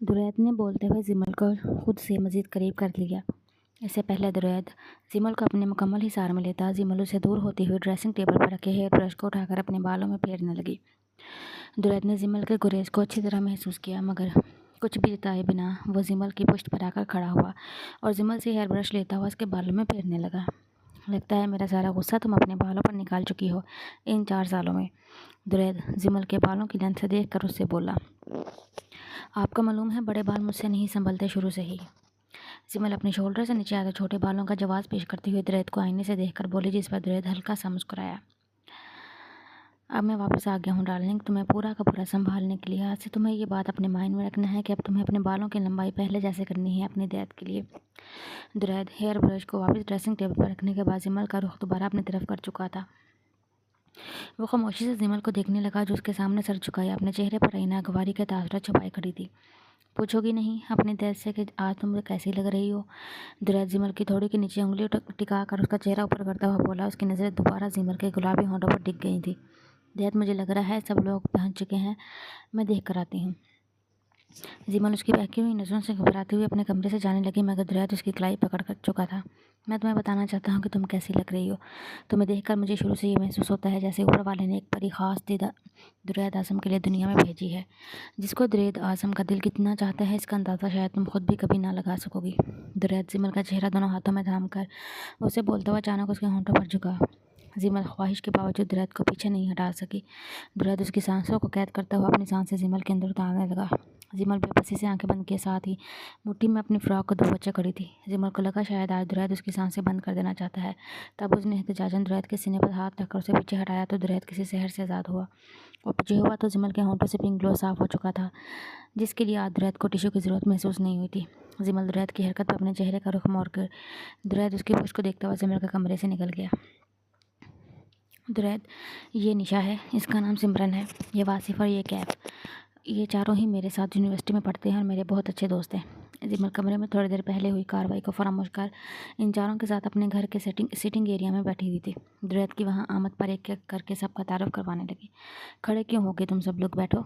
दुरैद ने बोलते हुए जिमल को खुद से मज़ीद करीब कर लिया। इससे पहले दुरैद जिमल को अपने मुकम्मल हिसार में लेता, जिमल उसे दूर होती हुई ड्रेसिंग टेबल पर रखे हेयर ब्रश को उठाकर अपने बालों में फेरने लगी। दुरैद ने जिमल के गुरेज को अच्छी तरह महसूस किया, मगर कुछ भी जताए बिना वो जिमल की पुश्त पर आकर खड़ा हुआ और जिमल से हेयर ब्रश लेता हुआ उसके बालों में फेरने लगा। लगता है मेरा सारा गुस्सा तुम अपने बालों पर निकाल चुकी हो इन 4 सालों में। दुरैद जिमल के बालों की लेंथ से देखकर उससे बोला। आपको मालूम है बड़े बाल मुझसे नहीं संभलते शुरू से ही। जिमल अपने शोल्डर से नीचे आते छोटे बालों का जवाब पेश करती हुई दुरैद को आईने से देखकर बोली, जिस पर दुरैद हल्का सा मुस्कुराया। अब मैं वापस आ गया हूँ डार्लिंग, तुम्हें पूरा का पूरा संभालने के लिए। आज से तुम्हें ये बात अपने माइंड में रखना है कि अब तुम्हें अपने बालों की लंबाई पहले जैसे करनी है अपनी दैत के लिए। दुरैद हेयर ब्रश को वापस ड्रेसिंग टेबल पर रखने के बाद जिमल का रुख दोबारा अपनी तरफ कर चुका था। वो खामोशी से जिमल को देखने लगा जो उसके सामने सर झुकाए अपने चेहरे पर आई नागवारी के तासुरात छुपाए खड़ी थी। पूछोगी नहीं अपनी दैत से कि आज तुम मुझे कैसी लग रही हो? दुरैद जिमल की थोड़ी के नीचे उंगली टिका कर उसका चेहरा ऊपर करता हुआ बोला। उसकी नज़रें दोबारा जिमल के गुलाबी होंठों पर टिक गई थी। दैत मुझे लग रहा है सब लोग पहुंच चुके हैं, मैं देख कर आती हूँ। जिमल उसकी बहकी हुई नज़रों से घबराती हुई अपने कमरे से जाने लगी, मगर दुरैद उसकी कलाई पकड़ कर चुका था। मैं तुम्हें बताना चाहता हूँ कि तुम कैसी लग रही हो। तुम्हें देखकर मुझे शुरू से ये महसूस होता है जैसे ऊपर वाले ने एक परी खास दुरैद आज़म के लिए दुनिया में भेजी है, जिसको दुरैद आज़म का दिल कितना चाहता है इसका अंदाज़ा शायद तुम खुद भी कभी ना लगा सकोगी। दुरैद जिमल का चेहरा दोनों हाथों में थाम कर उसे बोलता हुआ अचानक उसके होंठों पर झुका। जिमल ख्वाहिश के बावजूद दुरैद को पीछे नहीं हटा सकी। दुरैद उसकी सांसों को कैद करता हुआ अपनी सांसें जिमल के अंदर उतारने लगा। जिमल बेबसी से आंखें बंद किए साथ ही मुट्ठी में अपनी फ्रॉक को 2 बच्चे खड़ी थी। जिमल को लगा शायद आज दुरैद उसकी सांसें बंद कर देना चाहता है। तब उसने एहतजाजन दुरैद के सीने पर हाथ रखकर उसे पीछे हटाया तो दुरैद किसी शहर से आज़ाद हुआ। वो पीछे हुआ तो जिमल के होंठों से पिंक ग्लो साफ हो चुका था, जिसके लिए आज दुरैद को टिश्यू की ज़रूरत महसूस नहीं हुई थी। जिमल दुरैद की हरकत पर अपने चेहरे का रुख मोड़कर दुरैद उसकी पुश्त को देखता हुआ जिमल के कमरे से निकल गया। दुरैद, ये निशा है, इसका नाम सिमरन है, ये वासिफ और ये कैफ, ये चारों ही मेरे साथ यूनिवर्सिटी में पढ़ते हैं और मेरे बहुत अच्छे दोस्त हैं। जिमल कमरे में थोड़ी देर पहले हुई कार्रवाई को फरामोश कर इन चारों के साथ अपने घर के सिटिंग एरिया में बैठी हुई थी। दुरैद की वहाँ आमद पर एक एक करके सबका तारुफ करवाने लगी। खड़े क्यों हो गए तुम सब लोग, बैठो।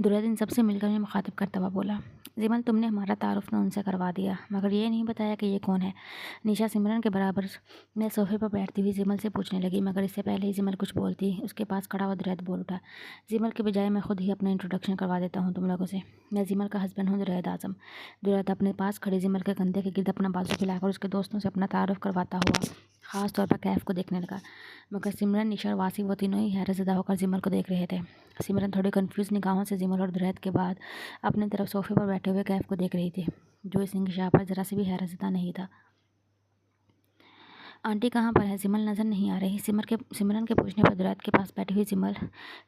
दुरैद इन सबसे मिलकर मैं मुखातिब करता हुआ बोला। जिमल, तुमने हमारा तारुफ तो उनसे करवा दिया, मगर ये नहीं बताया कि ये कौन है। निशा सिमरन के बराबर में सोफे पर बैठती हुई जिमल से पूछने लगी, मगर इससे पहले ही जिमल कुछ बोलती उसके पास खड़ा हुआ दुरैद बोल उठा। जिमल के बजाय मैं खुद ही अपना इंट्रोडक्शन करवा देता हूँ तुम लोगों से। मैं जिमल का हस्बैंड हूँ, दुरैद आज़म। दुरैद अपने पास खड़ी जिमल के कंधे के गिर्द अपना बाजू फैलाकर उसके दोस्तों से अपना तारुफ करवाता हुआ ख़ास तौर पर कैफ को देखने लगा, मगर सिमरन, निशा और वासिफ वो तीनों ही हैरतज़दा होकर जिमल को देख रहे थे। सिमरन थोड़ी कंफ्यूज निगाहों से जिमल और दुरैद के बाद अपनी तरफ सोफे पर बैठे हुए कैफ को देख रही थी, जो इस इंकशाफ पर ज़रा सी भी हैरतज़दा नहीं था। आंटी कहाँ पर है? जिमल नज़र नहीं आ रही। सिमरन के पूछने पर दुरैद के पास बैठी हुई जिमल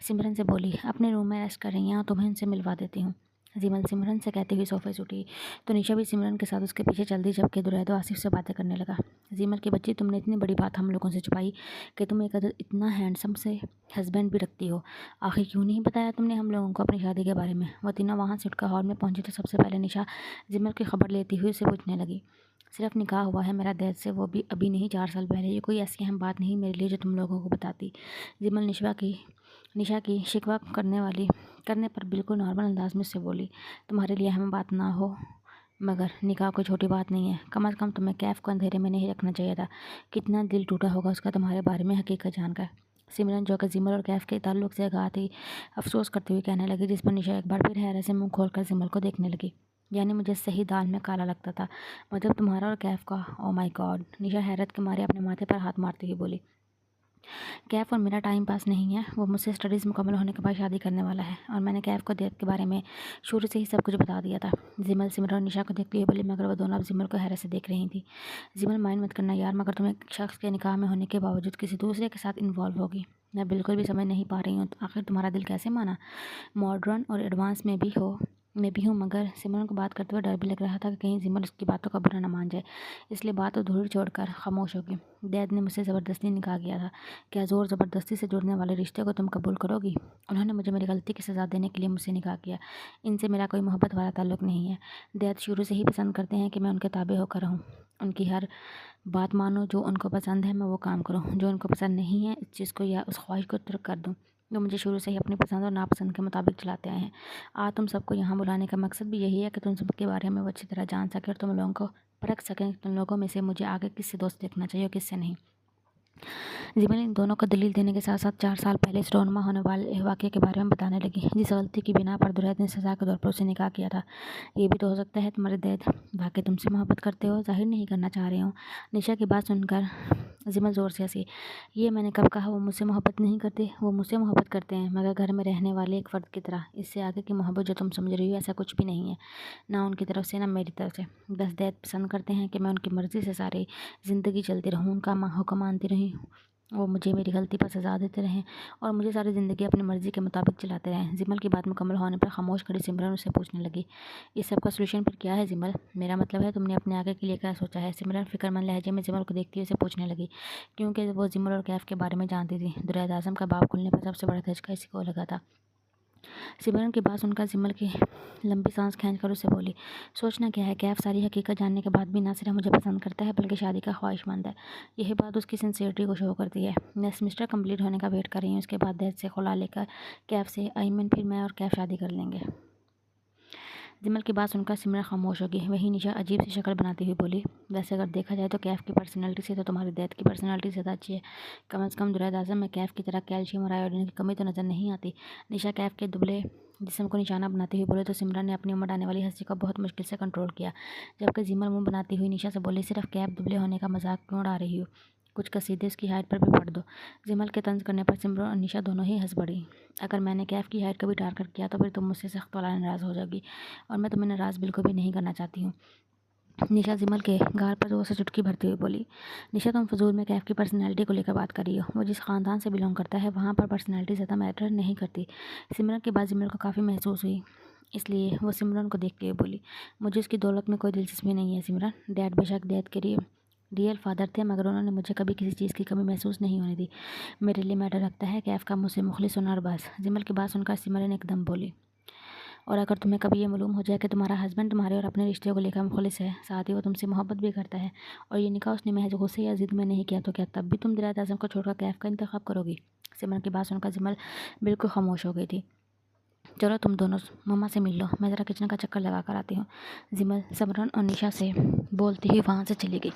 सिमरन से बोली, अपने रूम में रेस्ट कर रही हैं, तुम्हें उनसे मिलवा देती हूँ। जिमल सिमरन से कहती हुई सोफे से उठी तो निशा भी सिमरन के साथ उसके पीछे चल दी, जबकि दुरैद आसिफ से बातें करने लगा। जिमल की बच्ची, तुमने इतनी बड़ी बात हम लोगों से छुपाई कि तुम एक इतना हैंडसम से हस्बैंड भी रखती हो। आखिर क्यों नहीं बताया तुमने हम लोगों को अपनी शादी के बारे में? वो तीनों वहाँ से उठकर हॉल में पहुंची तो सबसे पहले निशा जिमल की खबर लेती हुई उसे पूछने लगी, सिर्फ निकाह हुआ है मेरा दैत से, वो भी अभी नहीं 4 साल पहले। ये कोई ऐसी अहम बात नहीं मेरे लिए जो तुम लोगों को बताती। जिमल निशा की शिकवा करने पर बिल्कुल नॉर्मल अंदाज में उससे बोली, तुम्हारे लिए अहम बात ना हो, मगर निकाह कोई छोटी बात नहीं है। कम अज़ कम तुम्हें कैफ को अंधेरे में नहीं रखना चाहिए था। कितना दिल टूटा होगा उसका तुम्हारे बारे में हकीकत जानकर। सिमरन जो कि जिमल और कैफ के ताल्लुक से आगाह थी, अफसोस करते हुए कहने लगी, जिस पर निशा एक बार फिर हैरत से मुंह खोलकर जिमल को देखने लगी। यानी मुझे सही दाल में काला लगता था, मतलब तुम्हारा और कैफ का। ओ माय गॉड, निशा हैरत के मारे अपने माथे पर हाथ मारती हुई बोली। कैफ और मेरा टाइम पास नहीं है, वो मुझसे स्टडीज़ मुकम्मल होने के बाद शादी करने वाला है, और मैंने कैफ को दैत के बारे में शुरू से ही सब कुछ बता दिया था। जिमल सिमरन और निशा को देखती हुई बोली, मगर वो दोनों अब जिमल को हैरत से देख रही थी। जिमल, माइंड मत करना यार, मगर तुम एक शख्स के निकाह में होने के बावजूद किसी दूसरे के साथ इन्वॉल्व होगी। मैं बिल्कुल भी समझ नहीं पा रही हूँ, आखिर तुम्हारा दिल कैसे माना? मॉडर्न और एडवांस में भी हूँ, मगर सिमरन को बात करते हुए डर भी लग रहा था कि कहीं जिमल उसकी बातों का बुरा न मान जाए, इसलिए बात अधूरी छोड़कर खामोश हो गई। दैद ने मुझसे ज़बरदस्ती निकाह किया था, क्या ज़ोर ज़बरदस्ती से जुड़ने वाले रिश्ते को तुम कबूल करोगी? उन्होंने मुझे मेरी गलती की सज़ा देने के लिए मुझसे निकाह किया, इनसे मेरा कोई मोहब्बत वाला ताल्लुक़ नहीं है। दैद शुरू से ही पसंद करते हैं कि मैं उनके ताबे होकर रहूँ, उनकी हर बात मानो, जो उनको पसंद है मैं वो काम करूँ, जो उनको पसंद नहीं है इस चीज़ को या उस ख्वाहिश को तर्क कर दूँ। जो मुझे शुरू से ही अपनी पसंद और नापसंद के मुताबिक चलाते आए हैं। आज तुम सबको यहाँ बुलाने का मकसद भी यही है कि तुम सबके बारे में वो अच्छी तरह जान सके और तुम लोगों को परख सकें कि तुम लोगों में से मुझे आगे किससे दोस्त देखना चाहिए और किससे नहीं। जिमिल इन दोनों को दलील देने के साथ साथ 4 साल पहले स्टोनमा होने वाले वाक़ये के बारे में बताने लगी, जिस गलती की बिना पर दुरैद ने सज़ा के तौर पर उससे निकाह किया था। ये भी तो हो सकता है तुम्हारे दैद वाक़ई तुमसे मोहब्बत करते हो, ज़ाहिर नहीं करना चाह रहे हो। निशा की बात सुनकर जिमल ज़ोर से हंसी। ये मैंने कब कहा वो मुझसे मोहब्बत नहीं करते? वो मुझसे मोहब्बत करते हैं, मगर घर में रहने वाले एक फ़र्द की तरह। इससे आगे की मोहब्बत जो तुम समझ रही हो ऐसा कुछ भी नहीं है, ना उनकी तरफ से ना मेरी तरफ से। बस दैद पसंद करते हैं कि मैं उनकी मर्ज़ी से सारी ज़िंदगी चलती रहूँ, उनका हुक्म मानती रही, वो मुझे मेरी गलती पर सज़ा देते रहें और मुझे सारी ज़िंदगी अपनी मर्ज़ी के मुताबिक चलाते रहें। जिमल की बात मुकम्मल होने पर खामोश खड़ी सिमरन उससे पूछने लगी, इस सब का सॉल्यूशन फिर क्या है जिमल? मेरा मतलब है तुमने अपने आगे के लिए क्या सोचा है? सिमरन फिक्रमंद लहजे में जिमल को देखती हुए उसे पूछने लगी, क्योंकि वो जिमल और कैफ के बारे में जानती थी। दुरैद आज़म का बाप खुलने पर सबसे बड़ा धचका इसी को लगा था। सिमरन की बात सुनकर जिमल की लंबी सांस खींचकर उससे बोली, सोचना क्या है, कैफ सारी हकीकत जानने के बाद भी ना सिर्फ मुझे पसंद करता है बल्कि शादी का ख्वाहिशमंद है। यही बात उसकी सिंसियरिटी को शो करती है। मैं सेमेस्टर कंप्लीट होने का वेट कर रही हूँ, उसके बाद दैट से खुला लेकर कैफ से आईमन फिर मैं और कैफ शादी कर लेंगे। जिमल की बात सुनकर सिमरन खामोश होगी। वही निशा अजीब सी शक्ल बनाती हुई बोली, वैसे अगर देखा जाए तो कैफ की पर्सनैलिटी से तो तुम्हारी दैत की पर्सनैलिटी ज़्यादा अच्छी है। कम से कम दुरैद आज़म में कैफ की तरह कैल्शियम और आयोडीन की कमी तो नज़र नहीं आती। निशा कैफ के दुबले जिस्म को निशाना बनाती हुई बोले तो सिमरन ने अपनी उम्र आने वाली हंसी को बहुत मुश्किल से कंट्रोल किया, जबकि जिमल मुंह बनाती हुई निशा से बोली, सिर्फ कैफ दुबले होने का मजाक क्यों उड़ा रही हो? कुछ कसीदे उसकी हाइट पर भी पढ़ दो। जिमल के तंज करने पर सिमरन और निशा दोनों ही हंस पड़ी। अगर मैंने कैफ की हाइट कभी टारगेट किया तो फिर तुम मुझसे सख्त वाला नाराज़ हो जाओगी, और मैं तुम्हें नाराज़ बिल्कुल भी नहीं करना चाहती हूँ। निशा जिमल के गाल पर जोर से चुटकी भरती हुई बोली, निशा तुम फजूल में कैफ की पर्सनैलिटी को लेकर बात कर रही हो। वो जिस ख़ानदान से बिलोंग करता है वहाँ पर पर्सनैलिटी ज़्यादा मैटर नहीं करती। सिमरन के बाद जिमल को काफ़ी महसूस हुई, इसलिए वो सिमरन को देखते हुए बोली, मुझे उसकी दौलत में कोई दिलचस्पी नहीं है सिमरन। डैड बेशक डैड के रियल फादर थे, मगर उन्होंने मुझे कभी किसी चीज़ की कमी महसूस नहीं होने दी। मेरे लिए मैटर रखता है कैफ का मुझसे मुखलिस होना और बस। जिमल की बात सुनकर सिमरन एकदम बोली, और अगर तुम्हें कभी ये मालूम हो जाए कि तुम्हारा हस्बैंड तुम्हारे और अपने रिश्ते को लेकर मुखलिस है, साथ ही वो तुमसे मोहब्बत भी करता है, और ये निकाह उसने महज गुस्से या जिद में नहीं किया, तो क्या तब भी तुम दुरैद आज़म को छोड़कर कैफ का इंतखाब करोगी? सिमरन की बात सुनकर जिमल बिल्कुल खामोश हो गई थी। चलो तुम दोनों मम्मा से मिल लो, मैं ज़रा किचन का चक्कर लगा कर आती हूँ। जिमल सिमरन और निशा से बोलती हुई वहाँ से चली गई।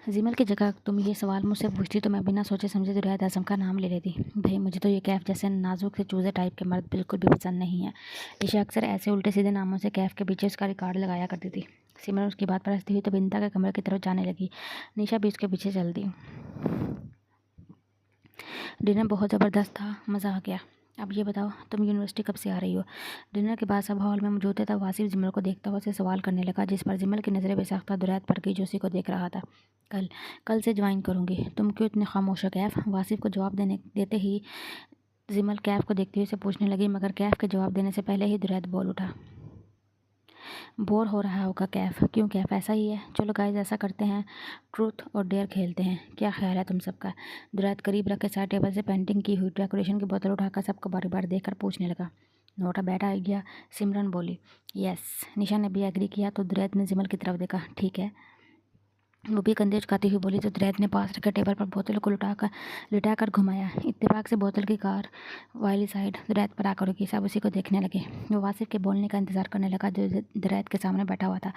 जिमल की जगह तुम ये सवाल मुझसे पूछती तो मैं बिना सोचे समझे दुरैद आज़म का नाम ले लेती। भाई मुझे तो ये कैफ जैसे नाजुक से चूजे टाइप के मर्द बिल्कुल भी पसंद नहीं है। निशा अक्सर ऐसे उल्टे सीधे नामों से कैफ के पीछे उसका रिकॉर्ड लगाया करती थी। सिमरन उसकी बात पर हंसती हुई तो बिंता के कमरे की तरफ जाने लगी। निशा भी उसके पीछे चल दी। डिनर बहुत ज़बरदस्त था, मज़ा आ गया। अब ये बताओ तुम यूनिवर्सिटी कब से आ रही हो? डिनर के बाद सब हॉल में मौजूद थे तब वासिफ जिमल को देखता हुआ उसे सवाल करने लगा, जिस पर जिमल की नज़रें बेसाख्ता दुरैद पर गई जो उसी को देख रहा था। कल कल से ज्वाइन करूँगी। तुम क्यों इतने खामोश हो कैफ? वासिफ को जवाब देते ही जिमल कैफ को देखते हुए उसे पूछने लगी, मगर कैफ के जवाब देने से पहले ही दुरैद बोल उठा, बोर हो रहा होगा कैफ? क्यों कैफ, ऐसा ही है। चलो गाइस ऐसा करते हैं, ट्रूथ और डेयर खेलते हैं, क्या ख्याल है तुम सबका? दुरैद करीब रखे साइड टेबल से पेंटिंग की हुई डेकोरेशन की बोतल उठाकर सबको बारी बारी देखकर पूछने लगा, नोट अ बैड आइडिया? सिमरन बोली, यस। निशा ने भी एग्री किया तो दुरैद ने जिमल की तरफ देखा, ठीक है। वो भी कंधे झुकाती हुई बोली तो दुरैद ने पास रखे टेबल पर बोतल को लिटाकर घुमाया। इत्तेफाक से बोतल की कार वाली साइड दुरैद पर आकर रुकी। सब उसी को देखने लगे। वो वासिफ के बोलने का इंतज़ार करने लगा जो दुरैद के सामने बैठा हुआ था।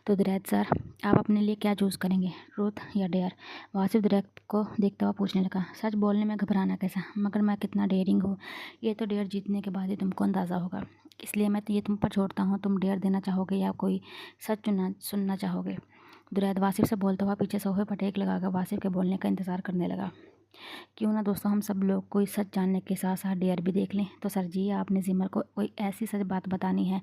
तो दुरैद सर, आप अपने लिए क्या चूज़ करेंगे, ट्रूथ या डेयर? वासिफ दुरैद को देखता हुआ पूछने लगा। सच बोलने में घबराना कैसा, मगर मैं कितना डेयरिंग हूँ ये तो डेयर जीतने के बाद ही तुमको अंदाज़ा होगा, इसलिए मैं तो ये तुम पर छोड़ता हूँ, तुम डेयर देना चाहोगे या कोई सच सुनना चाहोगे? दुरैद वासिफ से बोलता हुआ पीछे सोफे पर टेक लगाकर वासिफ के बोलने का इंतज़ार करने लगा। क्यों ना दोस्तों हम सब लोग कोई सच जानने के साथ साथ डेयर भी देख लें। तो सर जी आपने जिमल को कोई ऐसी सच बात बतानी है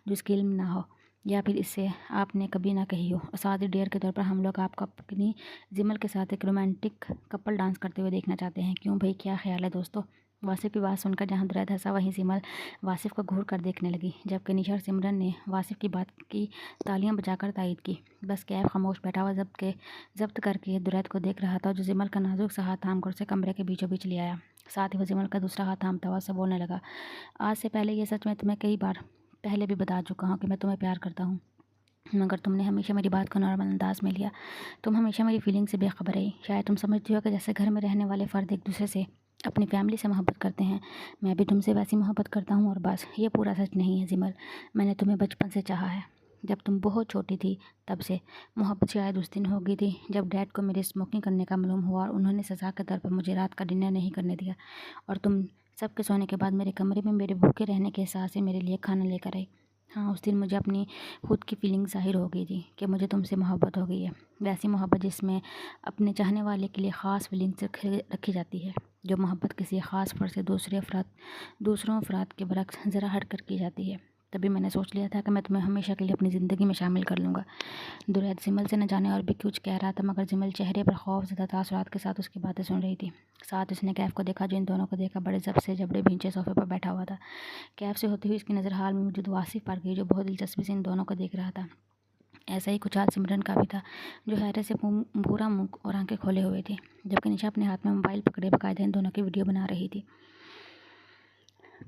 जो उसकी इल्म ना हो, या फिर इससे आपने कभी ना कही हो, और साथ ही डेयर के तौर पर हम लोग आपको अपनी जिमल के साथ एक रोमांटिक कपल डांस करते हुए देखना चाहते हैं। क्यों भाई, क्या ख्याल है दोस्तों? वासिफ की बात सुनकर जहाँ दुरैद हंसा वहीं जिमल वासिफ को घूर कर देखने लगी, जबकि निशा और सिमरन ने वासिफ की बात की तालियां बजाकर तायद की। बस कैफ खामोश बैठा हुआ जब्त करके दुरैद को देख रहा था, जो जिमल का नाजुक सा हाथ थाम कर उसे कमरे के बीचों बीच ले आया। साथ ही वो जिमल का दूसरा हाथ थामता हुआ से बोलने लगा, आज से पहले ये सच मैं तुम्हें कई बार पहले भी बता चुका हूँ कि मैं तुम्हें प्यार करता हूँ, मगर तुमने हमेशा मेरी बात को नॉर्मल अंदाज में लिया। तुम हमेशा मेरी फीलिंग से बेखबर रही। शायद तुम समझती हो कि जैसे घर में रहने वाले फ़र्द एक दूसरे से, अपनी फैमिली से मोहब्बत करते हैं, मैं भी तुमसे वैसी मोहब्बत करता हूँ और बस। ये पूरा सच नहीं है जिमल। मैंने तुम्हें बचपन से चाहा है, जब तुम बहुत छोटी थी तब से। मोहब्बत शायद उस दिन हो गई थी जब डैड को मेरे स्मोकिंग करने का मालूम हुआ और उन्होंने सज़ा के तौर पर मुझे रात का डिनर नहीं करने दिया, और तुम सबके सोने के बाद मेरे कमरे में मेरे भूखे रहने के एहसास से मेरे लिए खाना लेकर आई। हाँ, उस दिन मुझे अपनी खुद की फीलिंग ज़ाहिर हो गई थी कि मुझे तुमसे मोहब्बत हो गई है। वैसी मोहब्बत जिसमें अपने चाहने वाले के लिए ख़ास फीलिंग्स रखी जाती है, जो मोहब्बत किसी ख़ास फ़र्द से दूसरों अफराद के बरक्स ज़रा हट कर की जाती है। तभी मैंने सोच लिया था कि मैं तुम्हें हमेशा के लिए अपनी ज़िंदगी में शामिल कर लूँगा। दुरैद जिमल से न जाने और भी कुछ कह रहा था, मगर जिमल चेहरे पर खौफज़दा तासुरात के साथ उसकी बातें सुन रही थी। साथ उसने कैफ को देखा, जो इन दोनों को देखा बड़े जब से जबड़े भींचे सोफे पर बैठा हुआ था। कैफ से होती हुई इसकी नज़र हाल में मौजूद वासिफ पर गई, जो बहुत दिलचस्पी से इन दोनों को देख रहा था। ऐसा ही कुछ हाल सिमरन का भी था, जो हैरत से पूरा मुंह और आंखें खोले हुए थी, जबकि निशा अपने हाथ में मोबाइल पकड़े बाकायदा इन दोनों की वीडियो बना रही थी।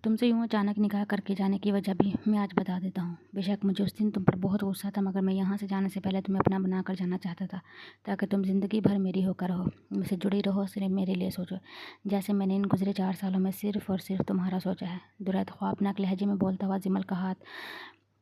तुमसे यूँ अचानक निकाह करके जाने की वजह भी मैं आज बता देता हूँ। बेशक मुझे उस दिन तुम पर बहुत गुस्सा था, मगर मैं यहाँ से जाने से पहले तुम्हें अपना बना कर जाना चाहता था, ताकि तुम ज़िंदगी भर मेरी होकर रहो, मुझसे जुड़ी रहो, सिर्फ मेरे लिए सोचो, जैसे मैंने इन गुजरे 4 सालों में सिर्फ़ और सिर्फ तुम्हारा सोचा है। दुरैद ख्वाबनाक लहजे में बोलता हुआ जिमल का हाथ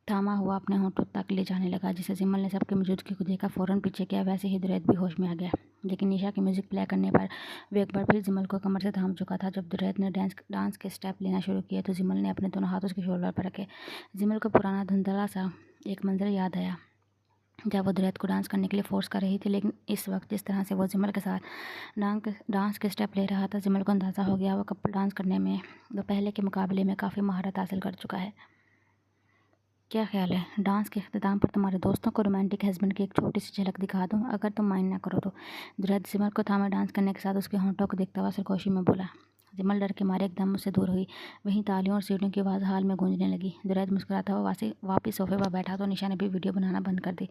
थामा हुआ अपने होंठों तक ले जाने लगा। जिसे जिमल ने सबकी मौजूदगी को देखा फ़ौरन पीछे किया, वैसे ही दुरैद भी होश में आ गया। लेकिन निशा की म्यूज़िक प्ले करने पर वो एक बार फिर जिमल को कमर से थाम चुका था। जब दुरैद ने डांस के स्टेप लेना शुरू किए तो जिमल ने अपने दोनों हाथ उसके शोल्डर पर रखे। जिमल को पुराना धुंधला सा एक मंजर याद आया, जब वो दुरैद को डांस करने के लिए फ़ोर्स कर रही थी। लेकिन इस वक्त जिस तरह से वो जिमल के साथ डांस के स्टेप ले रहा था, जिमल को अंदाज़ा हो गया वो कपल डांस करने में वो पहले के मुकाबले में काफ़ी महारत हासिल कर चुका है। क्या ख्याल है, डांस के अख्ताम पर तुम्हारे दोस्तों को रोमांटिक हस्बैंड की एक छोटी सी झलक दिखा दूं, अगर तुम माइंड ना करो तो। दुरैद जिमल को थामे डांस करने के साथ उसके होंठों को देखता हुआ सरगोशी में बोला। जिमल डर के मारे एकदम उससे दूर हुई। वहीं तालियों और सीटियों की आवाज़ हाल में गूंजने लगी। दुरैद मुस्कुराता हुआ वापस सोफे पर बैठा तो निशा ने भी वीडियो बनाना बंद कर दी।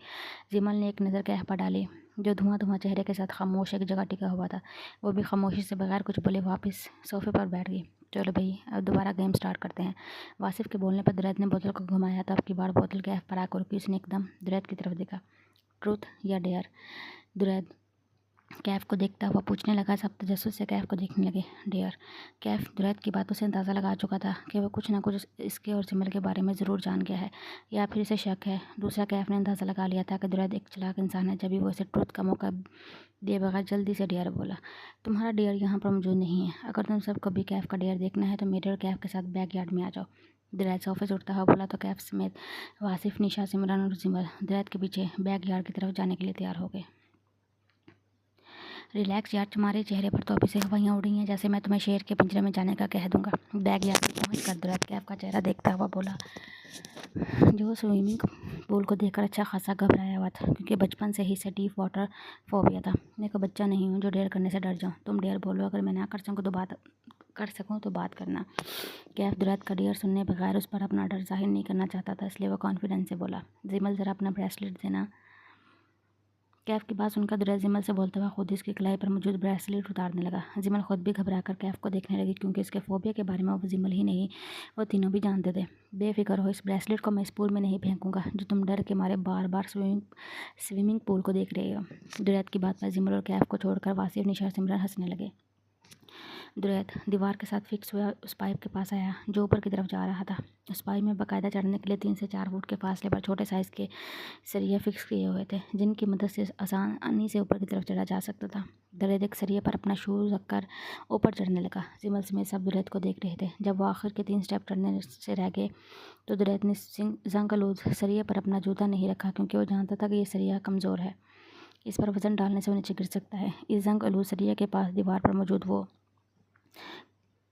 जिमल ने एक नज़र कैफ पर डाली, जो धुआं चेहरे के साथ खामोश एक जगह टिका हुआ था। वो भी खामोशी से बगैर कुछ बोले वापस सोफे पर बैठ गई। चलो भाई, अब दोबारा गेम स्टार्ट करते हैं। वासिफ के बोलने पर दुरैद ने बोतल को घुमाया, तो अब की बार बोतल कैफ पर आकर रुकी। उसने एकदम दुरैद की तरफ देखा। ट्रूथ या डेयर? दुरैद कैफ को देखता हुआ पूछने लगा। सब तजस्सुस से कैफ को देखने लगे। डेयर। कैफ दुरैद की बातों से अंदाज़ा लगा चुका था कि वह कुछ ना कुछ इसके और जिमल के बारे में ज़रूर जान गया है, या फिर इसे शक है। दूसरा, कैफ ने अंदाज़ा लगा लिया था कि दुरैद एक चालाक इंसान है। जब भी वो इसे ट्रूथ का मौका दिए बगैर जल्दी से डेयर बोला। तुम्हारा डेयर यहाँ पर मौजूद नहीं है। अगर तुम सबको भी कैफ का डेयर देखना है तो मेरे और कैफ के साथ बैक यार्ड में आ जाओ। दुरैद सोफे से उठता हुआ बोला तो कैफ समेत वासिफ, निशा, सिमरन और जिमल दुरैद के पीछे बैक यार्ड की तरफ जाने के लिए तैयार हो गए। रिलैक्स यार, तुम्हारे चेहरे पर तो अभी से हवाइयाँ उड़ी हैं, जैसे मैं तुम्हें शेर के पिंजरे में जाने का कह दूंगा। बैग यार पहुँच कर दुरैद कैफ का चेहरा देखता हुआ बोला, जो स्विमिंग पूल को देखकर अच्छा खासा घबराया हुआ था, क्योंकि बचपन से ही इसे डीप वाटर फोबिया था। मैं कोई बच्चा नहीं हूँ जो डेयर करने से डर जाऊँ। तुम डेयर बोलो, अगर मैं ना कर सकूँ तो बात करना। कैफ दुरैद का डेयर सुनने बगैर उस पर अपना डर जाहिर नहीं करना चाहता था, इसलिए वो कॉन्फिडेंस से बोला, जिमल ज़रा अपना ब्रेसलेट देना। कैफ की बात सुनकर दुरैद जिमल से बोलता हुआ खुद इसकी कलाई पर मौजूद ब्रेसलेट उतारने लगा। जिमल खुद भी घबराकर कैफ को देखने लगी, क्योंकि इसके फोबिया के बारे में वो जिमल ही नहीं, वो तीनों भी जानते थे। बेफिक्र हो, इस ब्रेसलेट को मैं इस पूल में नहीं फेंकूंगा जो तुम डर के मारे बार बार स्विमिंग पूल को देख रहे हो। दुरैद की बात पर जिमल और कैफ को छोड़कर वासिफ, निशा, सिमरन हंसने लगे। दुरैद दीवार के साथ फिक्स हुआ उस पाइप के पास आया जो ऊपर की तरफ जा रहा था। उस पाइप में बाकायदा चढ़ने के लिए 3 से 4 फुट के फासले पर छोटे साइज़ के सरिया फिक्स किए हुए थे, जिनकी मदद से आसानी से ऊपर की तरफ चढ़ा जा सकता था। दुरैद एक सरिया पर अपना शूज़ रखकर ऊपर चढ़ने लगा। जिमल समेत सब दुरैद को देख रहे थे। जब वो आखिर के 3 स्टेप चढ़ने से रह गए तो दुरैद ने जंग-आलूद सरिया पर अपना जूता नहीं रखा, क्योंकि वो जानता था कि ये सरिया कमज़ोर है, इस पर वज़न डालने से वो नीचे गिर सकता है। इस जंग-आलूद सरिया के पास दीवार पर मौजूद वो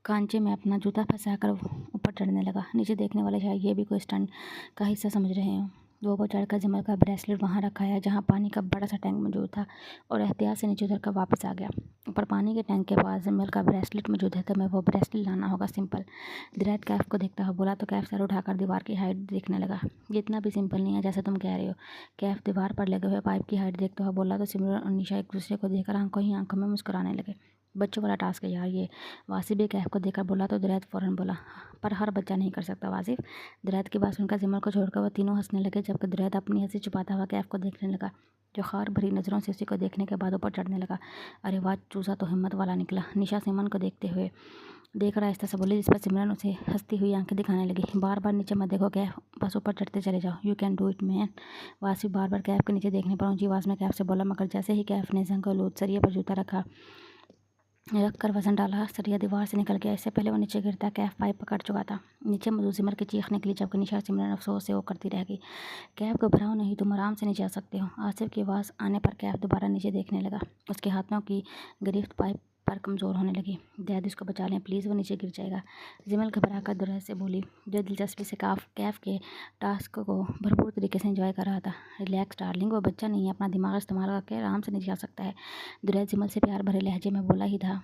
कांचे में अपना जूता फंसाकर ऊपर चढ़ने लगा। नीचे देखने वाले शायद ये भी कोई स्टंट का हिस्सा समझ रहे हों। वो चढ़कर जिमल का ब्रेसलेट वहाँ रखा है जहाँ पानी का बड़ा सा टैंक मौजूद था, और एहतियात से नीचे उतरकर वापस आ गया। ऊपर पानी के टैंक के पास जिमल का ब्रेसलेट मौजूद है, तो मैं वो ब्रेसलेट लाना होगा, सिंपल। दुरैद कैफ को देखता हुआ बोला तो कैफ सर उठाकर दीवार की हाइट देखने लगा। ये इतना भी सिंपल नहीं है जैसा तुम कह रहे हो। कैफ दीवार पर लगे हुए पाइप की हाइट देखते हुए बोला तो सिमरन और निशा एक दूसरे को देखकर आंखों ही आंखों में मुस्कुराने लगे। बच्चों वाला टास्क है यार ये। वासिफ भी कैफ को देखकर बोला तो दुरैद फ़ौरन बोला, पर हर बच्चा नहीं कर सकता वासिफ। दुरैद की बात सुनकर जिमल को छोड़कर वो तीनों हंसने लगे, जबकि दुरैद अपनी हंसी छुपाता हुआ कैफ को देखने लगा, जो खार भरी नज़रों से उसी को देखने के बाद ऊपर चढ़ने लगा। अरे वाह, चूसा तो हिम्मत वाला निकला। निशा सिमरन को देख रहा आहिस्ता से बोली, जिस पर सिमरन उसे हंसती हुई आंखें दिखाने लगी। बार बार नीचे मत देखो कैफ, बस ऊपर चढ़ते चले जाओ। You can do it man. Wasif बार बार कैफ के नीचे देखने पर ऊंची आवाज़ में कैफ से बोला, मगर जैसे ही कैफ ने जंगल सरिये पर जूता रख कर वजन डाला, सरिया दीवार से निकल गया। इससे पहले वो नीचे गिरता कैफ पाइप पकड़ चुका था। नीचे मौजूद सिमर की चीख निकली, जबकि निशा सिमरन अफसोस से वो करती रह गई। कैफ घबराओ नहीं, तुम आराम से नीचे आ सकते हो। आसिफ की आवाज़ आने पर कैफ दोबारा नीचे देखने लगा। उसके हाथों की गिरफ्त पाइप पर कमज़ोर होने लगी। डैड उसको बचा लें प्लीज़, वो नीचे गिर जाएगा। जिमल घबरा कर दुरैद से बोली, जो दिलचस्पी से कैफ के टास्क को भरपूर तरीके से एंजॉय कर रहा था। रिलैक्स डार्लिंग, वो बच्चा नहीं है, अपना दिमाग इस्तेमाल करके आराम से नीचे आ सकता है। दुरैद जिमल से प्यार भरे लहजे में बोला ही था।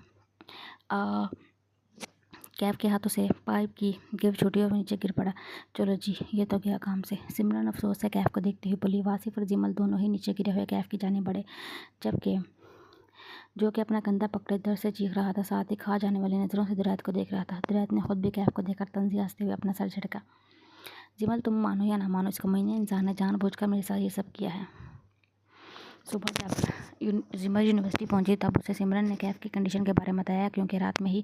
कैफ के हाथों से पाइप की गिर छूटी और नीचे गिर पड़ा। चलो जी, ये तो गया काम से। सिमरन अफसोस से कैफ को देखते हुए बोली। वासिफ और जिमल दोनों ही नीचे गिरे हुए कैफ की जाने बढ़े, जबकि जो कि अपना कंधा पकड़े दर्द से चीख रहा था, साथ ही खा जाने वाली नज़रों से दुरैद को देख रहा था। दुरैद ने खुद भी कैफ को देखकर तंजी हंसते हुए अपना सर झटका। जिमल, तुम मानो या ना मानो, इसको मैंने इंसान ने जानबूझकर मेरे साथ ये सब किया है। सुबह जब जिमल यूनिवर्सिटी पहुंची तब उसे सिमरन ने कैफ की कंडीशन के बारे में बताया, क्योंकि रात में ही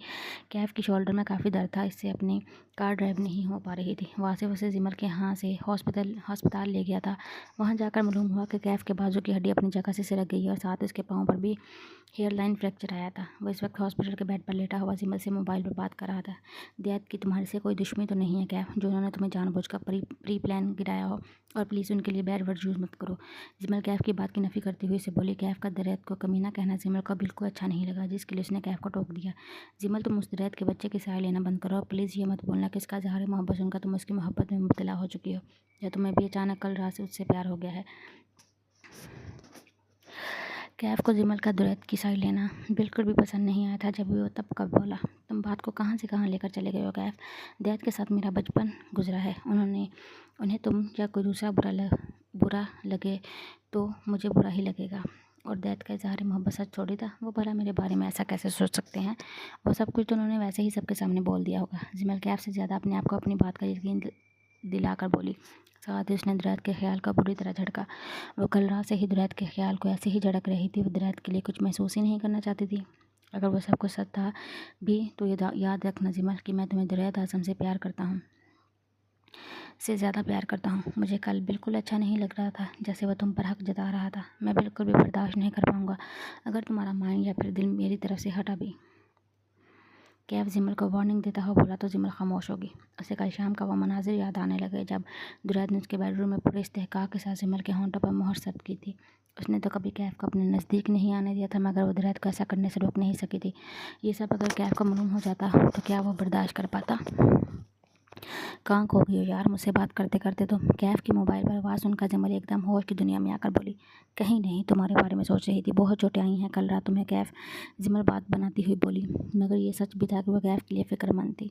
कैफ की शोल्डर में काफ़ी दर्द था, इससे अपनी कार ड्राइव नहीं हो पा रही थी। वासिफ उसे जिमल के यहाँ से हस्पताल ले गया था। वहाँ जाकर मालूम हुआ कि कैफ के बाजू की हड्डी अपनी जगह से सिरक गई है और साथ उसके पाँव पर भी हेयर लाइन फ्रैक्चर आया था। वो इस वक्त हॉस्पिटल के बेड पर लेटा हुआ जिमल से मोबाइल पर बात कर रहा था। दैत की तुम्हारे से कोई दुश्मनी तो नहीं है कैफ, जो उन्होंने तुम्हें जानबूझकर प्री प्लान गिराया हो, और प्लीज़ उनके लिए बैड वर्ड यूज़ मत करो। जिमल कैफ की बात की नफ़ी करते हुए उसे बोली। कैफ का दुरैद को कमीना कहना जिमल को बिल्कुल अच्छा नहीं लगा, जिसके लिए उसने कैफ को टोक दिया। जिमल, तुम उस दुरैद के बच्चे की सहाय लेना बंद करो। प्लीज़ ये मत बोलना कि इसका इज़हार मोहब्बत सुनकर तुम उसकी मोहब्बत में मुब्तला हो चुकी हो, या तुम्हें भी अचानक कल रात से उससे प्यार हो गया है। कैफ को जिमल का दुरैद की साइड लेना बिल्कुल भी पसंद नहीं आया था। जब भी वो तब कब बोला, तुम बात को कहाँ से कहाँ लेकर चले गए हो कैफ। दैत के साथ मेरा बचपन गुजरा है, उन्हें तुम या कोई दूसरा बुरा लगे तो मुझे बुरा ही लगेगा। और दैत का इज़हार मोहब्बत सच छोड़ी था, वो भला मेरे बारे में ऐसा कैसे सोच सकते हैं। वो सब कुछ तो उन्होंने वैसे ही सबके सामने बोल दिया होगा। जिमल कैफ से ज़्यादा अपने आप को अपनी बात का यकीन दिलाकर बोली। साथ ही उसने दुरैद के ख्याल का बुरी तरह झटका। वो कल रात से ही दुरैद के ख्याल को ऐसे ही झड़क रही थी। वो दुरैद के लिए कुछ महसूस ही नहीं करना चाहती थी। अगर वो सब कुछ सच था भी तो ये याद रखना जिमल कि मैं तुम्हें दुरैद आज़म से प्यार करता हूँ, से ज़्यादा प्यार करता हूँ। मुझे कल बिल्कुल अच्छा नहीं लग रहा था, जैसे वह तुम पर हक जता रहा था। मैं बिल्कुल भी बर्दाश्त नहीं कर पाऊँगा अगर तुम्हारा माइंड या फिर दिल मेरी तरफ से हटा भी। कैफ जिमल को वार्निंग देता हुआ बोला तो जिमल खामोश होगी। उसे कल शाम का वो मनाजिर याद आने लगे जब दुरैद ने उसके बेडरूम में पूरे इस्तेहकाक के साथ जिमल के होंठों पर मोहर सर्द की थी। उसने तो कभी कैफ को अपने नज़दीक नहीं आने दिया था, मगर वो दुरैद को ऐसा करने से रोक नहीं सकी थी। ये सब अगर कैफ को मालूम हो जाता तो क्या वो बर्दाश्त कर पाता। कहाँ खो गई हो यार, मुझसे बात करते करते तुम। कैफ की मोबाइल पर आवाज़ सुनकर जिमल एकदम होश की दुनिया में आकर बोली। कहीं नहीं, तुम्हारे बारे में सोच रही थी। बहुत चोटें आई हैं कल रात तुम्हें कैफ, जिमल बात बनाती हुई बोली। मगर ये सच भी था कि वह कैफ के लिए फ़िक्रमंद थी।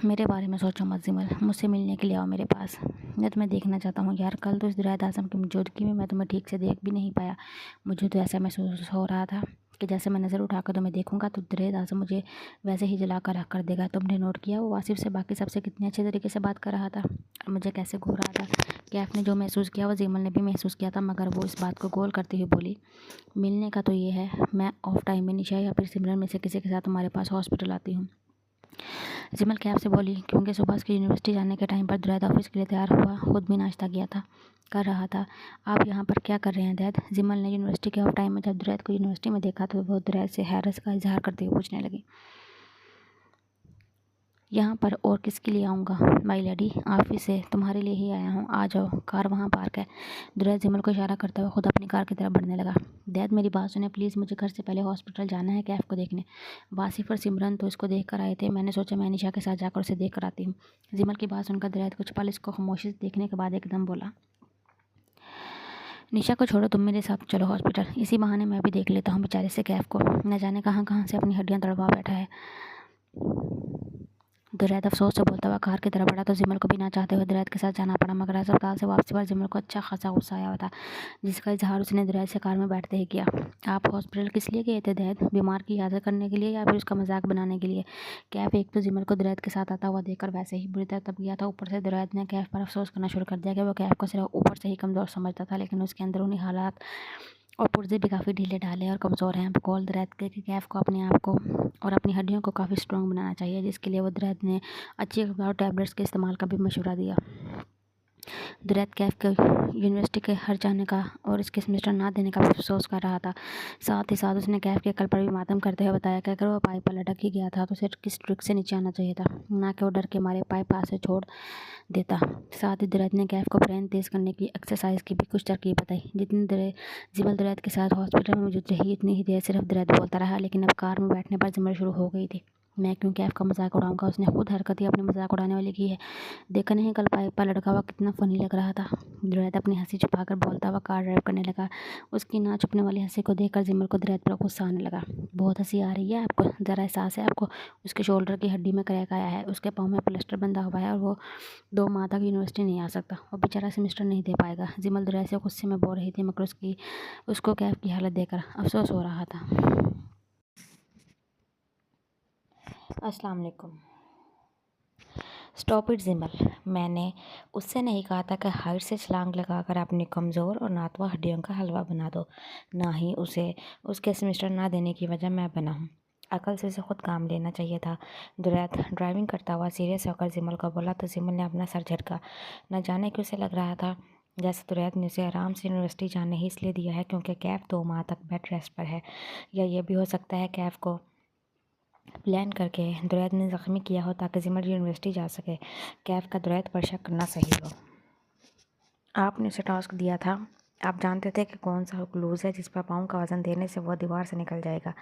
मेरे बारे में सोचो मत जिमल, मुझसे मिलने के लिए आओ मेरे पास, मैं तुम्हें देखना चाहता हूँ यार। कल तो इस दुरैद आज़म की मौजूदगी में मैं तुम्हें ठीक से देख भी नहीं पाया। मुझे तो ऐसा महसूस हो रहा था कि जैसे मैं नज़र उठाकर तुम्हें देखूंगा तो दुरैद आज़म मुझे वैसे ही जला कर रख कर देगा। तुमने नोट किया वो वासिफ से बाकी सबसे कितने अच्छे तरीके से बात कर रहा था और मुझे कैसे घूर रहा था। कैफ ने जो महसूस किया वो जिमल ने भी महसूस किया था, मगर वो इस बात को गोल करते हुए बोली। मिलने का तो ये है, मैं ऑफ टाइम में निशा या फिर सिमरन में से किसी के साथ तुम्हारे पास हॉस्पिटल आती हूँ। जिमल कैफ से बोली, क्योंकि सुबह उसकी यूनिवर्सिटी जाने के टाइम पर दुरैद ऑफिस के लिए तैयार हुआ, खुद भी नाश्ता किया था कर रहा था। आप यहाँ पर क्या कर रहे हैं दैद। जिमल ने यूनिवर्सिटी के ऑफ टाइम में जब दुरैद को यूनिवर्सिटी में देखा तो वो दुरैद से हैरत का इजहार करते हुए पूछने लगी। यहाँ पर और किसके लिए आऊँगा माई लेडी, ऑफिस से तुम्हारे लिए ही आया हूँ, आ जाओ, कार वहाँ पार्क है। दुरैद जिमल को इशारा करते हुए खुद अपनी कार की तरफ बढ़ने लगा। दैद मेरी बात सुने प्लीज़, मुझे घर से पहले हॉस्पिटल जाना है कैफ को देखने। वासिफ और सिमरन तो इसको देख कर आए थे, मैंने सोचा मैं निशा के साथ जाकर उसे देख कर आती हूँ। जिमल की बात सुनकर दुरैद कुछ पल इसको खामोशी से देखने के बाद एकदम बोला। निशा को छोड़ो, तुम मेरे साथ चलो हॉस्पिटल, इसी बहाने मैं भी देख लेता हूँ बेचारे से कैफ को, न जाने कहाँ कहाँ से अपनी हड्डियाँ तड़वा बैठा है। दुरैद अफसोस से बोलता हुआ कार की तरफ बढ़ा तो जिमल को भी ना चाहते हुए दुरैद के साथ जाना पड़ा, मगर अस्पताल से वापसी पर जिमल को अच्छा खासा गुस्सा आया हुआ था, जिसका इजहार उसने दुरैद से कार में बैठते ही किया। आप हॉस्पिटल किस लिए गए थे दैद? बीमार की याद करने के लिए या फिर उसका मजाक बनाने के लिए? कैफ एक तो जिमल को दुरैद के साथ आता हुआ देखकर वैसे ही बुरी तरह तब गया था, ऊपर से दुरैद ने कैफ पर अफसोस करना शुरू कर दिया कि वो कैफ को सिर्फ ऊपर से ही कमज़ोर समझता था, लेकिन उसके अंदरूनी हालात और पुर्जे भी काफ़ी ढीले ढाले और कमज़ोर हैं। बकौल दुरैद के कि कैफ को अपने आप को और अपनी हड्डियों को काफ़ी स्ट्रॉन्ग बनाना चाहिए, जिसके लिए वो दुरैद ने अच्छी खुराक टैबलेट्स के इस्तेमाल का भी मशवरा दिया। दुरैद कैफ के यूनिवर्सिटी के हर जाने का और इसके सेमेस्टर ना देने का भी अफसोस कर रहा था। साथ ही साथ उसने कैफ के कल पर भी मातम करते हुए बताया कि अगर वो पाइप पर लटक ही गया था तो उसे किस ट्रिक से नीचे आना चाहिए था, ना कि वो डर के मारे पाइप पास से छोड़ देता। साथ ही दुरैद ने कैफ को ब्रेन तेज करने की एक्सरसाइज की भी कुछ तरकीब बताई। जितनी देर जिमल दुरैद के साथ हॉस्पिटल में मौजूद रही, इतनी ही देर सिर्फ दुरैद बोलता रहा, लेकिन अब कार में बैठने पर जिमल शुरू हो गई थी। मैं क्यों कैफ का मजाक उड़ाऊंगा? उसने खुद हरकत ही अपने मजाक उड़ाने वाली की है। देखा नहीं कल पाइप पर लड़का हुआ कितना फनी लग रहा था? दुरैद अपनी हंसी छुपाकर बोलता हुआ कार ड्राइव करने लगा। उसकी ना छुपने वाली हंसी को देखकर जिमल को दुरैद पर गुस्सा आने लगा। बहुत हंसी आ रही है आपको? ज़रा एहसास है आपको? उसके शोल्डर की हड्डी में क्रैक आया है, उसके पाँव में प्लास्टर बंधा हुआ है और वो 2 माह तक यूनिवर्सिटी नहीं आ सकता। वो बेचारा सेमेस्टर नहीं दे पाएगा। जिमल दुरैद से गुस्से में बोल रही थी, मगर उसको कैफ की हालत देखकर अफसोस हो रहा था। अस्सलाम वालेकुम। स्टॉप इट जिमल, मैंने उससे नहीं कहा था कि हाइट से छलांग लगाकर अपनी कमज़ोर और नातवा हड्डियों का हलवा बना दो, ना ही उसे उसके सेमेस्टर ना देने की वजह मैं बना हूँ। अकल से उसे खुद काम लेना चाहिए था। दुरैद ड्राइविंग करता हुआ सीरियस होकर जिमल को बोला तो जिमल ने अपना सर झटका। न जाने क्यों उसे लग रहा था जैसे दुरैद ने उसे आराम से यूनिवर्सिटी जाने ही इसलिए दिया है क्योंकि कैफ 2 माह तक बेड रेस्ट पर है, या ये भी हो सकता है कैफ को प्लान करके दुरैद ने ज़ख्मी किया हो ताकि जिमल यूनिवर्सिटी जा सके। कैफ का दुरैद पर शक करना सही हो। आपने उसे टास्क दिया था, आप जानते थे कि कौन सा क्लूज़ है जिस पर पाँव का वज़न देने से वह दीवार से निकल जाएगा।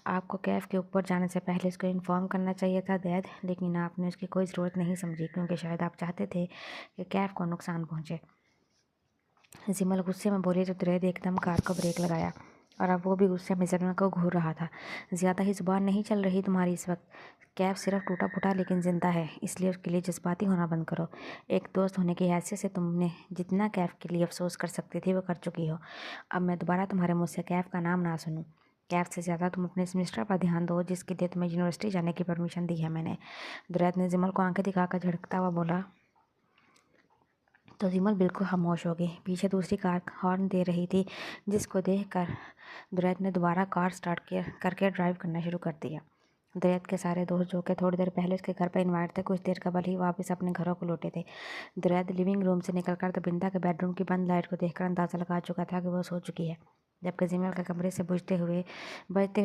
आपको कैफ के ऊपर जाने से पहले उसको इन्फॉर्म करना चाहिए था दैद, लेकिन आपने उसकी कोई ज़रूरत नहीं समझी क्योंकि शायद आप चाहते थे कि कैफ को नुकसान पहुँचे। जिमल गुस्से में बोली तो दुरैद एकदम कार को ब्रेक लगाया और अब वो भी गुस्से में जमीन को घूर रहा था। ज़्यादा ही ज़ुबान नहीं चल रही तुम्हारी इस वक्त। कैफ सिर्फ टूटा फूटा लेकिन ज़िंदा है, इसलिए उसके लिए जज्बाती होना बंद करो। एक दोस्त होने की हैसियत से तुमने जितना कैफ के लिए अफसोस कर सकती थी वो कर चुकी हो। अब मैं दोबारा तुम्हारे मुँह से कैफ का नाम ना सुनूँ। कैफ से ज़्यादा तुम अपने सेमेस्टर पर ध्यान दो जिसके लिए तुम्हें यूनिवर्सिटी जाने की परमिशन दी है मैंने। दुरैद ने जिमल को आंखें दिखाकर झड़कता हुआ बोला तो जिमल बिल्कुल खामोश हो गई। पीछे दूसरी कार हॉर्न दे रही थी, जिसको देखकर दुरैद ने दोबारा कार स्टार्ट करके ड्राइव करना शुरू कर दिया। दुरैद के सारे दोस्त जो कि थोड़ी देर पहले उसके घर पर इन्वाइट थे, कुछ देर कबल ही वापस अपने घरों को लौटे थे। दुरैद लिविंग रूम से निकलकर तबिंदा के बेडरूम की बंद लाइट को देखकर अंदाज़ा लगा चुका था कि वह सो चुकी है, जबकि जिमल के कमरे से बजते हुए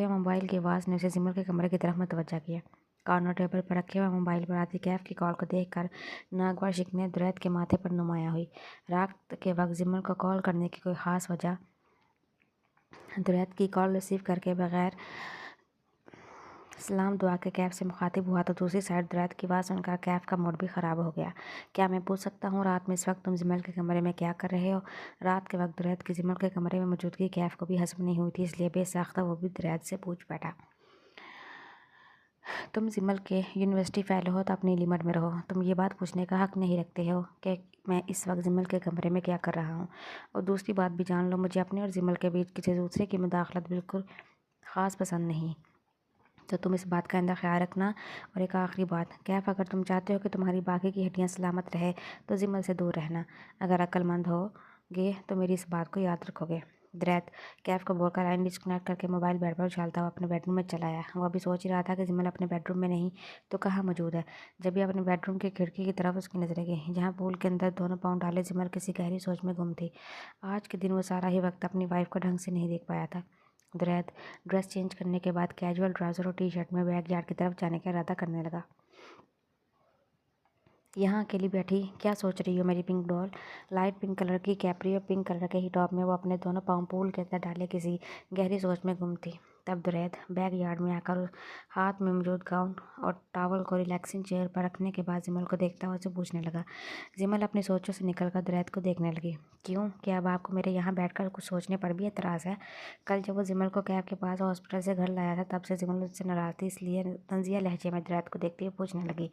मोबाइल की आवाज़ ने उसे जिमल के कमरे की तरफ मुतवज्जा किया। कॉर्नर टेबल पर रखे हुए मोबाइल पर आती कैफ की कॉल को देखकर नागवार शिकने दुरैद के माथे पर नुमाया हुई। रात के वक्त जिमल को कॉल करने की कोई ख़ास वजह, दुरैद की कॉल रिसीव करके बगैर सलाम दुआ के कैफ से मुखातिब हुआ तो दूसरी साइड दुरैद की बात सुनकर कैफ का मूड भी ख़राब हो गया। क्या मैं पूछ सकता हूँ रात में इस वक्त तुम जिमल के कमरे में क्या कर रहे हो? रात के वक्त दुरैद की जिमल के कमरे में मौजूदगी कैफ को भी हज़म नहीं हुई थी, इसलिए बेसाख्ता वो भी दुरैद से पूछ बैठा। तुम जिमल के यूनिवर्सिटी फ़ेलो हो तो अपनी लिमिट में रहो। तुम ये बात पूछने का हक़ नहीं रखते हो कि मैं इस वक्त जिमल के कमरे में क्या कर रहा हूँ। और दूसरी बात भी जान लो, मुझे अपने और जिमल के बीच किसी दूसरे की मुदाखलत बिल्कुल ख़ास पसंद नहीं, तो तुम इस बात का ख्याल रखना। और एक आखिरी बात कैफ, अगर तुम चाहते हो कि तुम्हारी बाकी की हड्डियाँ सलामत रहे तो जिमल से दूर रहना। अगर अक्लमंद होगे तो मेरी इस बात को याद रखोगे। दुरैद कैफ को बोलकर लाइन डिस्कनेक्ट करके मोबाइल बेड पर उछालता हुआ अपने बेडरूम में चला आया। वह अभी सोच ही रहा था कि जिमल अपने बेडरूम में नहीं तो कहाँ मौजूद है, जब भी अपने बेडरूम की खिड़की की तरफ उसकी नजरें गई, जहाँ पूल के अंदर दोनों पाँव डाले जिमल किसी गहरी सोच में गुम थी। आज के दिन वो सारा ही वक्त अपनी वाइफ को ढंग से नहीं देख पाया था। दुरैद ड्रेस चेंज करने के बाद कैजुअल ट्राउज़र और टी शर्ट में बैकयार्ड की तरफ जाने का इरादा करने लगा। यहाँ अकेली बैठी क्या सोच रही हो मेरी pink doll? Light pink colour की कैप्री और पिंक कलर के ही टॉप में वो अपने दोनों पाँव पूल के अंदर डाले किसी गहरी सोच में गुम थी। तब दुरैद बैक यार्ड में आकर हाथ में मौजूद गाउन और टॉवल को रिलैक्सिंग चेयर पर रखने के बाद जिमल को देखता हुआ उसे पूछने लगा। जिमल अपनी सोचों से निकलकर दुरैद को देखने लगी। क्यों, क्या अब आपको मेरे यहाँ बैठकर कुछ सोचने पर भी एतराज़ है? कल जब वो जिमल को कैब के पास हॉस्पिटल से घर लाया था तब से जिमल उससे नाराज़ थी, इसलिए तंजिया लहजे में दुरैद को देखते हुए पूछने लगी।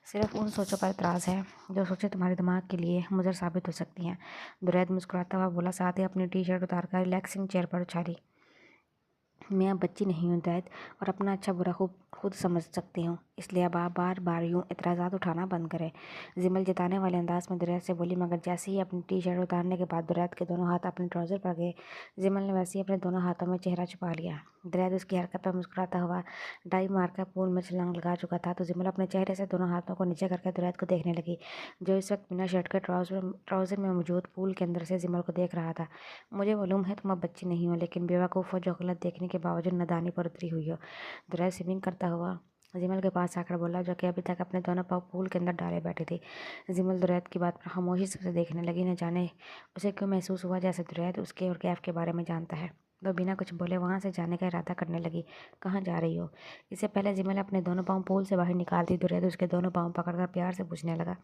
सिर्फ उन सोचों पर एतराज़ है जो सोचें तुम्हारे दिमाग के लिए मुज़र साबित हो सकती हैं, दुरैद मुस्कुराता हुआ बोला, साथ ही अपनी टी शर्ट उतारकर रिलैक्सिंग चेयर पर उछाली। मैं अब बच्ची नहीं हूँ दैद, और अपना अच्छा बुरा खुद समझ सकती हूँ, इसलिए अब आप बार बार यूँ एतराज़ात उठाना बंद करें, जिमल जताने वाले अंदाज में दुरैद से बोली। मगर जैसे ही अपनी टी शर्ट उतारने के बाद दुरैद के दोनों हाथ अपने ट्राउज़र पर गए, जिमल ने वैसे ही अपने दोनों हाथों में चेहरा छुपा लिया। दुरैद उसकी हरकत पर मुस्कुराता हुआ डाई मारकर पूल में छलांग लगा चुका था, तो जिमल अपने चेहरे से दोनों हाथों को नीचे करके दुरैद को देखने लगी, जो इस वक्त बिना शर्ट के ट्राउज़र में मौजूद पूल के अंदर से जिमल को देख रहा था। मुझे मालूम है तुम अब बच्ची नहीं हो, लेकिन बेवकूफ़ हो जो गलत देखने के बावजूद नादानी पर उतरी हुई हो, दुरैद स्विमिंग करता हुआ जिमल के पास आकर बोला, जो कि अभी तक अपने दोनों पाँव पूल के अंदर डाले बैठी थी। जिमल दुरैद की बात पर खामोशी से उसे देखने लगी। न जाने उसे क्यों महसूस हुआ जैसे दुरैद उसके और कैफ के बारे में जानता है। वह बिना कुछ बोले वहाँ से जाने का इरादा करने लगी। कहाँ जा रही हो? इससे पहले जिमल अपने दोनों पाँव पूल से बाहर निकालती दुरैद उसके दोनों पाँव पकड़कर प्यार से पूछने लगा।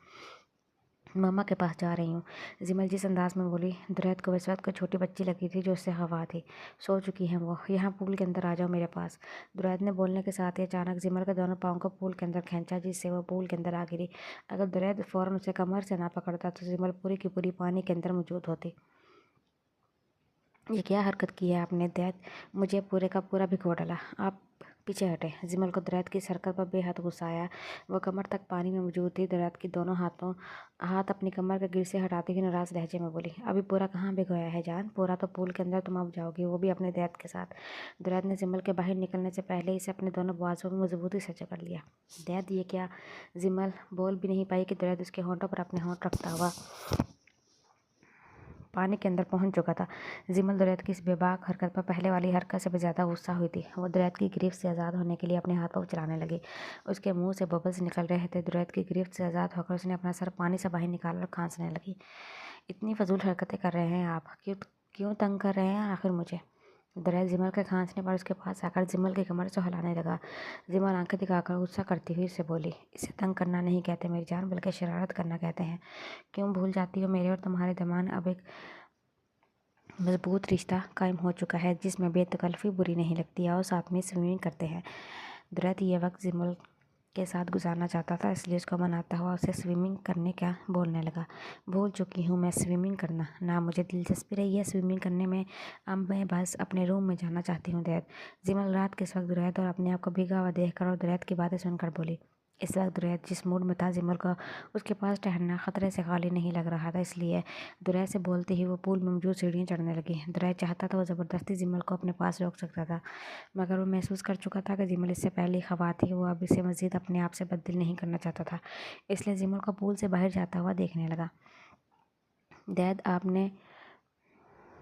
मामा के पास जा रही हूँ, जिमल जिस अंदाज में बोली, दुरैद को इस वक्त कोई छोटी बच्ची लगी थी जो उससे हवा थी। सो चुकी हैं वो, यहाँ पूल के अंदर आ जाओ मेरे पास। दुरैद ने बोलने के साथ ही अचानक जिमल के दोनों पाँव को पूल के अंदर खींचा, जिससे वो पूल के अंदर आ गिरी। अगर दुरैद फ़ौरन उसे कमर से ना पकड़ता तो जिमल पूरी की पूरी पानी के अंदर मौजूद होती। ये क्या हरकत की है आपने दैद? मुझे पूरे का पूरा भिगो डाला। आप पीछे हटे। जिमल को दुरैद की इस हरकत पर बेहद गुस्सा आया। वह कमर तक पानी में मौजूद थी। दुरैद की दोनों हाथ अपनी कमर के गिर से हटाती हुई नाराज़ लहजे में बोली, अभी पूरा कहाँ भिगोया है जान? पूरा तो पूल के अंदर तुम अब जाओगी, वो भी अपने दैद के साथ। दुरैद ने जिमल के बाहर निकलने से पहले इसे अपने दोनों बाजुओं में मजबूती से जकड़ लिया। दैद ये क्या? जिमल बोल भी नहीं पाई कि दुरैद उसके होंठों पर अपने होंठ रखता हुआ पानी के अंदर पहुंच चुका था। जिमल दुरैद की इस बेबाक हरकत पर पहले वाली हरकत से भी ज़्यादा गुस्सा हुई थी। वो दुरैद की गिरफ्त से आज़ाद होने के लिए अपने हाथों को चलाने लगी। उसके मुंह से बबल्स निकल रहे थे। दुरैद की गिरफ्त से आज़ाद होकर उसने अपना सर पानी से बाहर निकालकर खांसने लगी। इतनी फजूल हरकतें कर रहे हैं आप, क्यों तंग कर रहे हैं आखिर मुझे? दुरैद जिमल के खांसने पर उसके पास आकर जिमल की कमर से हिलाने लगा। जिमल आंखें दिखाकर गुस्सा करती हुई उससे बोली, इसे तंग करना नहीं कहते मेरी जान, बल्कि शरारत करना कहते हैं। क्यों भूल जाती हो मेरे और तुम्हारे दरमियान अब एक मजबूत रिश्ता कायम हो चुका है जिसमें बेतकल्फ़ी बुरी नहीं लगती। आओ साथ में स्विमिंग करते हैं। दुरैद ये वक्त जिमल के साथ गुजारना चाहता था, इसलिए उसको मनाता हुआ उसे स्विमिंग करने का बोलने लगा। भूल चुकी हूँ मैं स्विमिंग करना, ना मुझे दिलचस्पी रही है स्विमिंग करने में। अब मैं बस अपने रूम में जाना चाहती हूँ दैद। जिमल रात के इस वक्त दुरैद और अपने आप को भीगा हुआ देखकर और दुरैद की बातें सुनकर बोली। इस वक्त दुरैद जिस मूड में था, जिमल को उसके पास ठहरना खतरे से खाली नहीं लग रहा था, इसलिए दुरैद से बोलते ही वो पूल में मौजूद सीढ़ियाँ चढ़ने लगी। दुरैद चाहता था वो ज़बरदस्ती जिमल को अपने पास रोक सकता था, मगर वो महसूस कर चुका था कि जिमल इससे पहले खवा थी। वो अब इसे मज़ीद अपने आप से बददिल नहीं करना चाहता था, इसलिए जिमल को पूल से बाहर जाता हुआ देखने लगा। दैद, आपने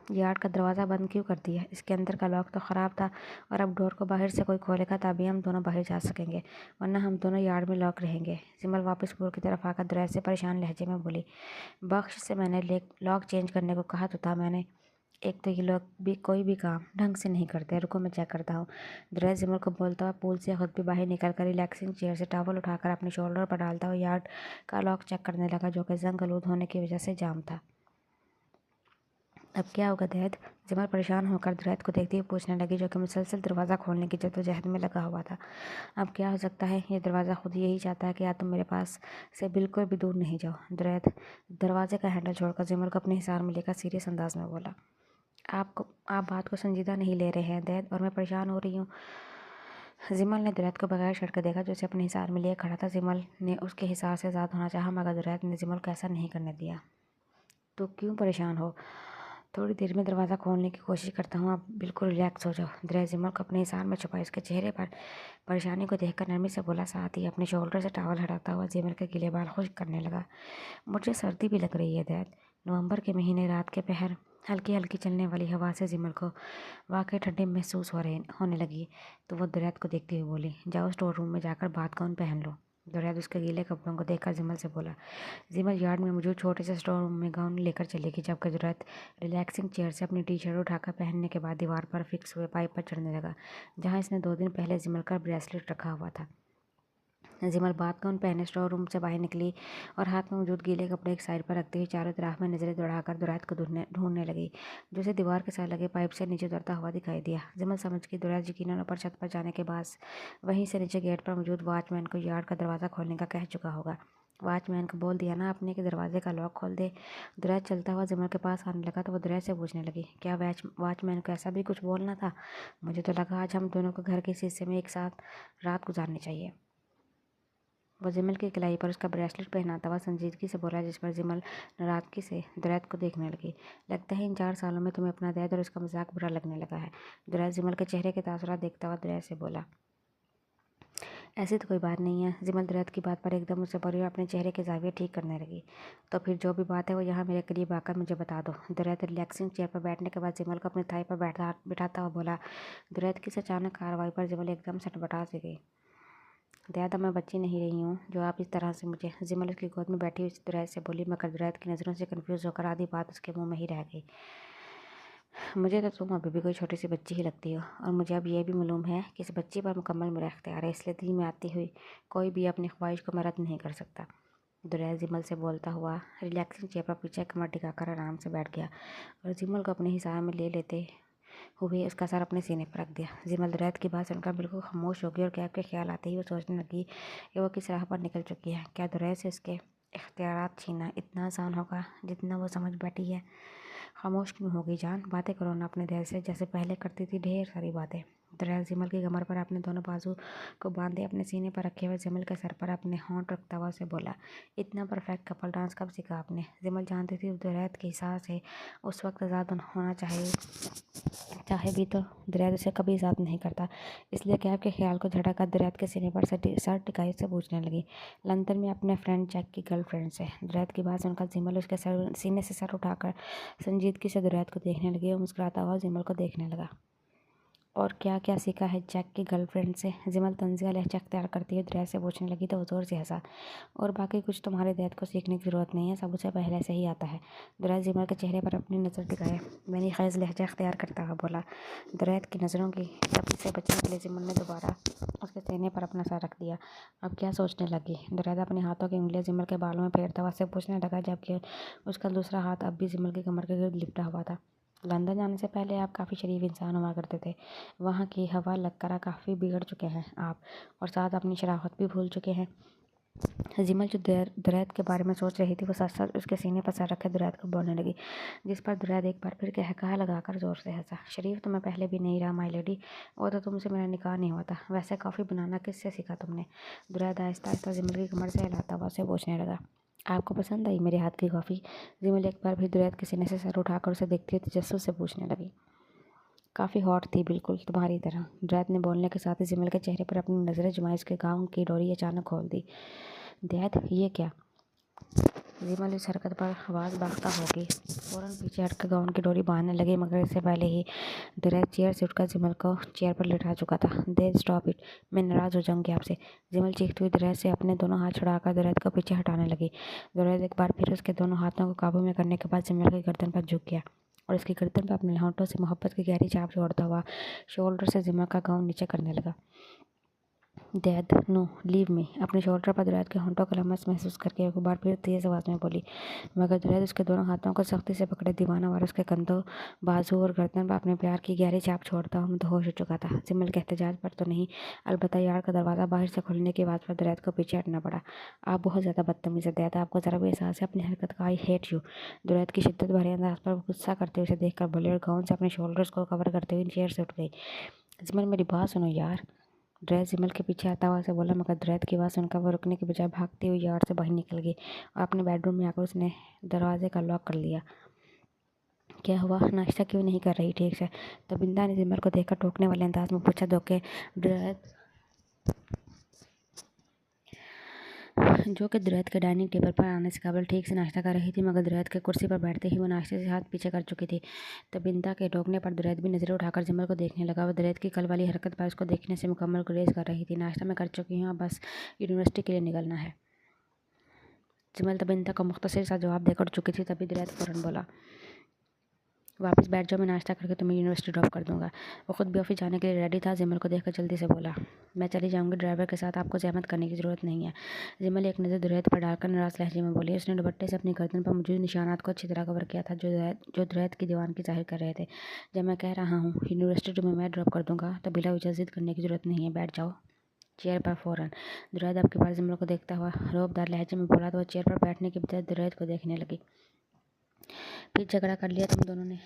यार्ड का दरवाज़ा बंद क्यों कर दिया? इसके अंदर का लॉक तो ख़राब था, और अब डोर को बाहर से कोई खोलेगा तभी हम दोनों बाहर जा सकेंगे, वरना हम दोनों यार्ड में लॉक रहेंगे। जिमल वापस पूल की तरफ आकर दुरैद से परेशान लहजे में बोली, बख्श से मैंने लॉक चेंज करने को कहा तो था मैंने। एक तो ये लोग भी कोई भी काम ढंग से नहीं करते। रुको मैं चेक करता हूँ। दुरैद जिमल को बोलता हुआ पूल से खुद भी बाहर निकल कर रिलैक्सिंग चेयर से टॉवल उठाकर अपने शोल्डर पर डालता हुआ यार्ड का लॉक चेक करने लगा, जो कि जंग आलूद होने की वजह से जाम था। अब क्या होगा दैद? जिमल परेशान होकर दुरैद को देखती हुई पूछने लगी, जो कि मुसलसल दरवाज़ा खोलने की जद्दोजहद में लगा हुआ था। अब क्या हो सकता है? ये दरवाज़ा खुद यही चाहता है कि तुम मेरे पास से बिल्कुल भी दूर नहीं जाओ। दुरैद दरवाजे का हैंडल छोड़कर जिमल को अपने हिसार में लेकर सीरियस अंदाज में बोला, आप बात को संजीदा नहीं ले रहे हैं दैद, और मैं परेशान हो रही हूँ। जिमल ने दुरैद को बगैर शर्त के देखा, जो उसे अपने हिसार में लिए खड़ा था। जिमल ने उसके हिसार से आज़ाद होना चाहा, मगर दुरैद ने जिमल को ऐसा नहीं करने दिया। तो क्यों परेशान हो? थोड़ी देर में दरवाज़ा खोलने की कोशिश करता हूँ, आप बिल्कुल रिलैक्स हो जाओ। दुरैद जिमल को अपने हिसार में छुपाई उसके चेहरे पर परेशानी को देखकर नरमी से बोला, साथ ही अपने शोल्डर से टॉवल हटाता हुआ जिमल के गीले बाल खुश्क करने लगा। मुझे सर्दी भी लग रही है दैद। नवंबर के महीने रात के पहर हल्की हल्की चलने वाली हवा से जिमल को वाकई ठंडी महसूस होने लगी, तो वह दुरैद को देखते हुए बोली, जाओ स्टोर रूम में जाकर बाथ गाउन पहन लो। दुरैद उसके गीले कपड़ों को देखकर जिमल से बोला। जिमल यार्ड में मौजूद छोटे से स्टोर रूम में गाउन लेकर चली गई, जबकि दुरैद रिलैक्सिंग चेयर से अपनी टी शर्ट उठाकर पहनने के बाद दीवार पर फिक्स हुए पाइप पर चढ़ने लगा, जहाँ इसने 2 दिन पहले जिमल का ब्रेसलेट रखा हुआ था। जिमल बात गाउन पहने स्टोर रूम से बाहर निकली और हाथ में मौजूद गीले कपड़े एक साइड पर रखते हुए चारों तरफ में नजरें दौड़ाकर दुरैद को ढूंढने लगी, जो उसे दीवार के साथ लगे पाइप से नीचे उतरता हुआ दिखाई दिया। जिमल समझ गई दुरैद यकीनन ऊपर छत पर जाने के बाद वहीं से नीचे गेट पर मौजूद वॉचमैन को यार्ड का दरवाज़ा खोलने का कह चुका होगा। वॉचमैन को बोल दिया ना आपने कि दरवाजे का लॉक खोल दे। दुरैद चलता हुआ जिमल के पास आने लगा तो वो दुरैद से पूछने लगी, क्या वॉचमैन को ऐसा भी कुछ बोलना था? मुझे तो लगा आज हम दोनों को घर के शीशे में एक साथ रात गुजारनी चाहिए। वो जिमल की कलाई पर उसका ब्रेसलेट पहनाता हुआ संजीदगी से बोला, जिस पर जिमल नाराजगी से दुरैद को देखने लगी। लगता है इन 4 सालों में तुम्हें अपना दर्द और उसका मजाक बुरा लगने लगा है। दुरैद जिमल के चेहरे के तासुरात देखता हुआ दुरैद से बोला, ऐसी तो कोई बात नहीं है। जिमल दुरैद की बात पर एकदम उससे पड़ी और अपने चेहरे के जाविये ठीक करने लगी। तो फिर जो भी बात है वो यहाँ मेरे करीब आकर मुझे बता दो। दुरैद रिलैक्सिंग चेयर पर बैठने के बाद जिमल को अपनी थाई पर बिठाता हुआ बोला। दुरैद की इस अचानक कार्रवाई पर जिमल एकदम सटपटा सी गई। दयादा मैं बच्ची नहीं रही हूँ जो आप इस तरह से मुझे। जिमल उसकी गोद में बैठी हुई दुरैद से बोली, मगर दुरैद की नज़रों से कन्फ्यूज होकर आधी बात उसके मुंह में ही रह गई। मुझे तो तुम अभी भी कोई छोटी सी बच्ची ही लगती हो, और मुझे अब यह भी मालूम है कि इस बच्ची पर मुकम्मल मेरा इख्तियार है, इसलिए दिल में आती हुई कोई भी अपनी ख्वाहिश को मैं रद्द नहीं कर सकता। दुरैद जिमल से बोलता हुआ रिलैक्सिंग चेयर पर पीछे कमर टिकाकर आराम से बैठ गया और जिमल को अपने हिसाब में ले लेते हुए उसका सर अपने सीने पर रख दिया। जिमल दुरैद की बात सुनकर बिल्कुल खामोश हो गई और कैब के ख्याल आते ही वो सोचने लगी कि वो किस राह पर निकल चुकी है। क्या दुरैद से उसके इख्तियारात छीनना इतना आसान होगा जितना वो समझ बैठी है? खामोश क्यों हो गई जान? बातें करो ना अपने दिल से, जैसे पहले करती थी ढेर सारी बातें। दुरैद जिमल की कमर पर अपने दोनों बाजू को बांधे अपने सीने पर रखे हुए जिमल के सर पर अपने होंठ रखता हुआ उसे बोला, इतना परफेक्ट कपल डांस कब सीखा आपने? जिमल जानती थी दुरैद के हिसाब से उस वक्त आज़ाद होना चाहे भी तो दुरैद उसे कभी आज़ाद नहीं करता, इसलिए कैब के ख्याल को झटका दुरैद के सीने पर सर टिकाई से पूछने लगी, लंदन में अपने फ्रेंड जैक की गर्लफ्रेंड से। दुरैद की बात सुनकर जिमल उसके सीने से सर उठाकर संजीदगी से दुरैद को देखने लगी और मुस्कुराता हुआ जिमल को देखने लगा। और क्या क्या सीखा है जैक की गर्लफ्रेंड से? जिमल तंजिया लहजा अख्तियार करती हुई दुरैद से पूछने लगी तो वो जोर से हंसा, और बाकी कुछ तुम्हारे दैद को सीखने की ज़रूरत नहीं है, सब उसे पहले से ही आता है। दुरैद जिमल के चेहरे पर अपनी नज़र टिकाए मैंने खैज़ लहजा अख्तियार करता हुआ बोला। दुरैद की नज़रों की झपकी से बचने के लिए जिमल ने दोबारा उसके सीने पर अपना सर रख दिया। अब क्या सोचने लगी? दुरैद अपने हाथों की उंगलियां जिमल के बालों में फेरता हुआ से पूछने लगा, जबकि उसका दूसरा हाथ अब भी जिमल की कमर के गिर्द लिपटा हुआ था। लंदन जाने से पहले आप काफ़ी शरीफ इंसान हुआ करते थे, वहाँ की हवा लगकर काफ़ी बिगड़ चुके हैं आप, और साथ अपनी शराफत भी भूल चुके हैं। जिमल जो दुरैद के बारे में सोच रही थी वो साथ साथ उसके सीने पर सर रखे दुरैद को बोलने लगी, जिस पर दुरैद एक बार फिर कहकहा लगाकर जोर से हंसा। शरीफ तो मैं पहले भी नहीं रहा माई लेडी, वो तो तुमसे मेरा निकाह नहीं हुआ था। वैसे कॉफ़ी बनाना किससे सीखा तुमने? दुरैद आहिस्ता आहिस्ता जिमल की कमर से हिलाता हुआ उसे पूछने लगा। आपको पसंद आई मेरे हाथ की कॉफ़ी? जिमल एक बार फिर दुरैद के सीने से सर उठाकर उसे देखती हुई तजस्सुस से पूछने लगी। काफ़ी हॉट थी, बिल्कुल तुम्हारी तरह। दुरैद ने बोलने के साथ ही जिमल के चेहरे पर अपनी नज़रें जमाई उसके गाउन की डोरी अचानक खोल दी। दैद ये क्या? जिमल इस हरकत पर आवाज़ बाख्ता होगी फ़ौरन पीछे हटकर गाउन की डोरी बांधने लगी, मगर इससे पहले ही दुरैद चेयर से उठकर जिमल को चेयर पर लिटा चुका था। दैद स्टॉप इट, मैं नाराज़ हो जाऊंगी आपसे। जिमल चीखती हुई दुरैद से अपने दोनों हाथ छुड़ाकर दुरैद को पीछे हटाने लगी। दुरैद एक बार फिर उसके दोनों हाथों को काबू में करने के बाद जिमल की गर्दन पर झुक गया और उसकी गर्दन पर अपने होंठों से मोहब्बत की गहरी छाप छोड़ता हुआ शोल्डर से जिमल का गाउन नीचे करने लगा। दैद नो लीव मी, अपने शोल्डर पर दुरैद के होंठों का लमस महसूस करके एक बार फिर तेज़ आवाज़ में बोली, मगर दुरैद उसके दोनों हाथों को सख्ती से पकड़े दीवाना वार उसके कंधों, बाजू और गर्दन पर अपने प्यार की गहरी छाप छोड़ता हुआ मदहोश हो चुका था। जिमल के एहतजाज पर तो नहीं, अलबत्ता यार्ड का दरवाज़ा बाहर से खुलने की आवाज़ पर दुरैद को पीछे हटना पड़ा। आप बहुत ज़्यादा बदतमीज़ है दैद, आपको ज़रा भी एहसास है अपनी हरकत का? I hate you. दुरैद की शिद्दत भरे अंदाज पर गुस्सा करते हुए उसे देखकर बोले और गाउन से अपने शोल्डर्स को कवर करते हुए चेयर से उठ गई। जिमल मेरी बात सुनो यार, दुरैद जिमल के पीछे आता हुआ से बोला, मगर दुरैद की बात सुनकर वो रुकने के बजाय भागती हुई यार्ड से बाहर निकल गई और अपने बेडरूम में आकर उसने दरवाजे का लॉक कर लिया। क्या हुआ, नाश्ता क्यों नहीं कर रही ठीक से? तबिंदा ने जिमल को देखकर टोकने वाले अंदाज में पूछा, जो कि दुरैद के डाइनिंग टेबल पर आने से कबल ठीक से नाश्ता कर रही थी, मगर दुरैद के कुर्सी पर बैठते ही वो नाश्ते से हाथ पीछे कर चुकी थी। तबिंदा के टोकने पर दुरैद भी नज़रें उठाकर जिमल को देखने लगा। वह दुरैद की कल वाली हरकत पर उसको देखने से मुकम्मल गुरेज कर रही थी। नाश्ता मैं कर चुकी हूँ, बस यूनिवर्सिटी के लिए निकलना है। जिमल तबिंदा को मुख्तसर सा जवाब देकर चुकी थी, तभी दुरैद फ़ौरन बोला, वापस बैठ जाओ, मैं नाश्ता करके तुम्हें यूनिवर्सिटी ड्रॉप कर दूंगा। वो खुद भी ऑफिस जाने के लिए रेडी था। जिमल को देखकर जल्दी से बोला, मैं चली जाऊंगी, ड्राइवर के साथ आपको जहमत करने की ज़रूरत नहीं है। जिमल एक नज़र दुरैद पर डालकर नाराज़ लहजे में बोली। उसने दुपट्टे से अपनी गर्दन पर मौजूद निशानात को अच्छी तरह कवर किया था, जो दुरैद की दीवानगी ज़ाहिर कर रहे थे। जब मैं कह रहा हूँ यूनिवर्सिटी तुम्हें मैं ड्रॉप कर दूंगा, तो बिला वजह ज़िद करने की ज़रूरत नहीं है, बैठ जाओ चेयर पर फ़ौरन। दुरैद आपके पास जिमल को देखता हुआ रौबदार लहजे में बोला, तो वह चेयर पर बैठने के बजाय दुरैद को देखने लगी। फिर झगड़ा कर लिया तुम दोनों ने?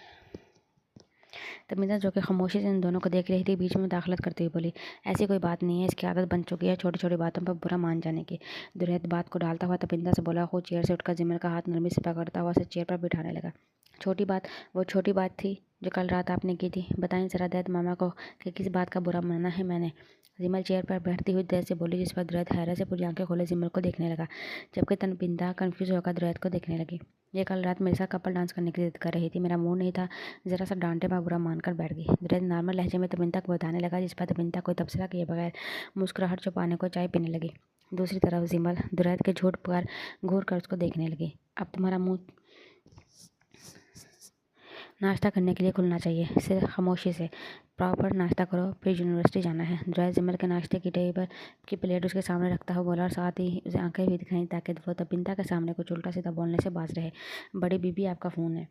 तमीज़ा जो कि खामोशी से इन दोनों को देख रही थी, बीच में दाखिलत करते हुए बोली, ऐसी कोई बात नहीं है, इसकी आदत बन चुकी है छोटी छोटी बातों पर बुरा मान जाने की। दुरैद बात को डालता हुआ तपिंदा से बोला। खुद चेयर से उठकर जिमल का हाथ नरमी से पकड़ता हुआ उसे चेयर पर बिठाने लगा। छोटी बात? वो छोटी बात थी जो कल रात आपने की थी। बताएं ज़रा दैद मामा को कि किस बात का बुरा माना है मैंने। जिमल चेयर पर बैठती हुई दैद से बोली, जिस पर दुरैद हैरत से पूरी आंखें खोले जिमल को देखने लगा, जबकि तनपिंदा कन्फ्यूज़ होकर दुरैद को देखने लगी। ये कल रात मेरे साथ कपल डांस करने की जिद कर रही थी, मेरा मूड नहीं था, ज़रा सा डांटे मैं बुरा मानकर बैठ गई। दुरैद नॉर्मल लहजे में तबिंदा को बताने लगा, जिस पर तबिंदा कोई तबसरा किए बगैर मुस्कुराहट छुपाने को चाय पीने लगी। दूसरी तरफ जिमल दुरैद के झूठ पर घूर कर उसको देखने लगी। अब तुम्हारा मुँह नाश्ता करने के लिए खुलना चाहिए, सिर्फ खामोशी से प्रॉपर नाश्ता करो, फिर यूनिवर्सिटी जाना है। दुरैद जिमल के नाश्ते की टेबल की प्लेट उसके सामने रखता हुआ बोला, और साथ ही उसे आंखें भी दिखाई ताकि वो तबिंदा के सामने कुछ उल्टा सीधा बोलने से बाज रहे। बड़ी बीबी आपका फ़ोन है।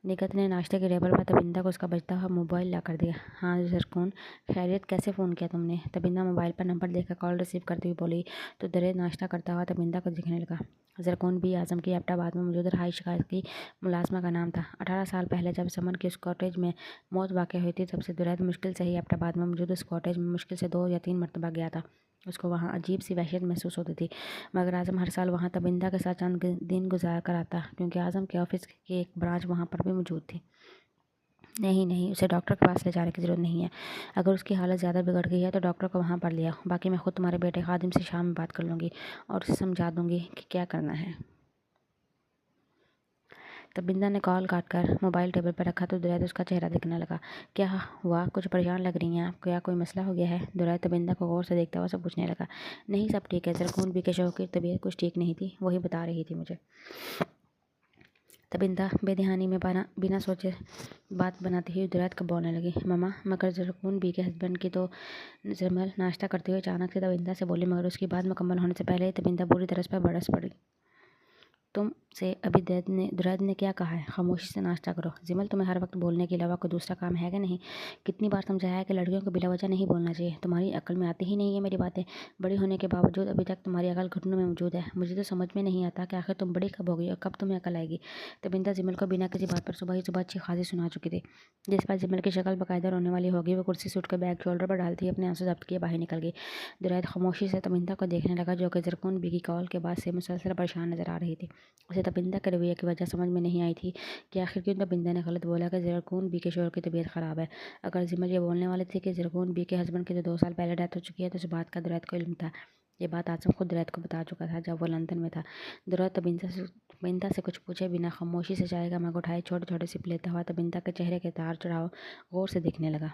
निकत ने नाश्ते के टेबल पर तबिंदा को उसका बजता हुआ मोबाइल ला कर दिया। हाँ ज़रकून, खैरियत, कैसे फ़ोन किया तुमने? तबिंदा मोबाइल पर नंबर देखकर कॉल रिसीव करती हुई बोली, तो दुरैद नाश्ता करता हुआ तबिंदा को दिखने लगा। ज़रकून बी आज़म की एबटाबाद में मौजूद रहाइश की मुलाजमा का नाम था। 18 साल पहले जब समन की उस कॉटेज में मौत वाक़ हुई थी, तब से दुरैद मुश्किल से ही एबटाबाद में मौजूद उस कॉटेज में मुश्किल से 2 या 3 मरतबा गया था। उसको वहाँ अजीब सी वहशत महसूस होती थी, मगर आज़म हर साल वहाँ तबिंदा के साथ चंद दिन गुजार कर आता, क्योंकि आज़म के ऑफिस की एक ब्रांच वहाँ पर भी मौजूद थी। नहीं नहीं, उसे डॉक्टर के पास ले जाने की ज़रूरत नहीं है। अगर उसकी हालत ज़्यादा बिगड़ गई है तो डॉक्टर को वहाँ पर ले आओ। बाकी मैं खुद तुम्हारे बेटे खादिम से शाम में बात कर लूँगी और उसे समझा दूँगी कि क्या करना है। तबिंदा ने कॉल काट कर मोबाइल टेबल पर रखा तो दुरैद उसका चेहरा दिखने लगा। क्या हुआ? कुछ परेशान लग रही हैं आप, क्या कोई मसला हो गया है? दुरैद तबिंदा को गौर से देखता हुआ सब पूछने लगा। नहीं, सब ठीक है, ज़रकून बी के शौक की तबीयत कुछ ठीक नहीं थी, वही बता रही थी मुझे। तबिंदा बेध्यानी में बिना सोचे बात बनाती हुई दुरैद को बोलने लगी। ममा, मगर ज़रकून बी के हस्बैंड की तो। जिमल नाश्ता करते हुए अचानक से तबिंदा से बोली, मगर उसकी बात मुकम्मल होने से पहले ही तबिंदा बुरी तरह उस पर बरस पड़ी। तुम से अभी दुरैद ने क्या कहा है? खामोशी से नाश्ता करो। जिमल, तुम्हें हर वक्त बोलने के अलावा कोई दूसरा काम है कि नहीं? कितनी बार समझाया है कि लड़कियों को बिला वजह नहीं बोलना चाहिए। तुम्हारी अक्ल में आती ही नहीं है मेरी बातें। बड़ी होने के बावजूद अभी तक तुम्हारी अकल घुटनों में मौजूद है। मुझे तो समझ में नहीं आता कि आखिर तुम बड़ी कब होगी और कब तुम्हें अकल आएगी। तबिंदा जिमल को बिना किसी बात पर सुबह ही सुबह अच्छी खासी सुना चुकी थी, जिस पर जिमल की शक्ल बाकायदा रोने वाली होगी। वो कुर्सी से उठकर बैग शोल्डर पर डालती अपने आंसू जब्त किए बाहर निकल गई। दुरैद खामोशी से तबिंदा को देखने लगा, जो कि ज़रकून बी की कॉल के बाद से मुसलसल परेशान नजर आ रही थी। उसे तबिंदा के रवैये की वजह समझ में नहीं आई थी कि आखिर क्यों तबिंदा ने गलत बोला कि ज़रकून बी के शोहर की तबीयत ख़राब है। अगर जिमल ये बोलने वाली थी कि ज़रकून बी के हस्बैंड की तो 2 साल पहले डेथ हो चुकी है, तो इस बात का दुरैद को इल्म था। ये बात आज़म खुद दुरैद को बता चुका था जब वो लंदन में था। दुरैद तबिंदा से कुछ पूछे बिना खामोशी से चाय का मग उठाए छोटे छोटे सिप लेता हुआ तबिंदा के चेहरे के तार चढ़ाव गौर से देखने लगा।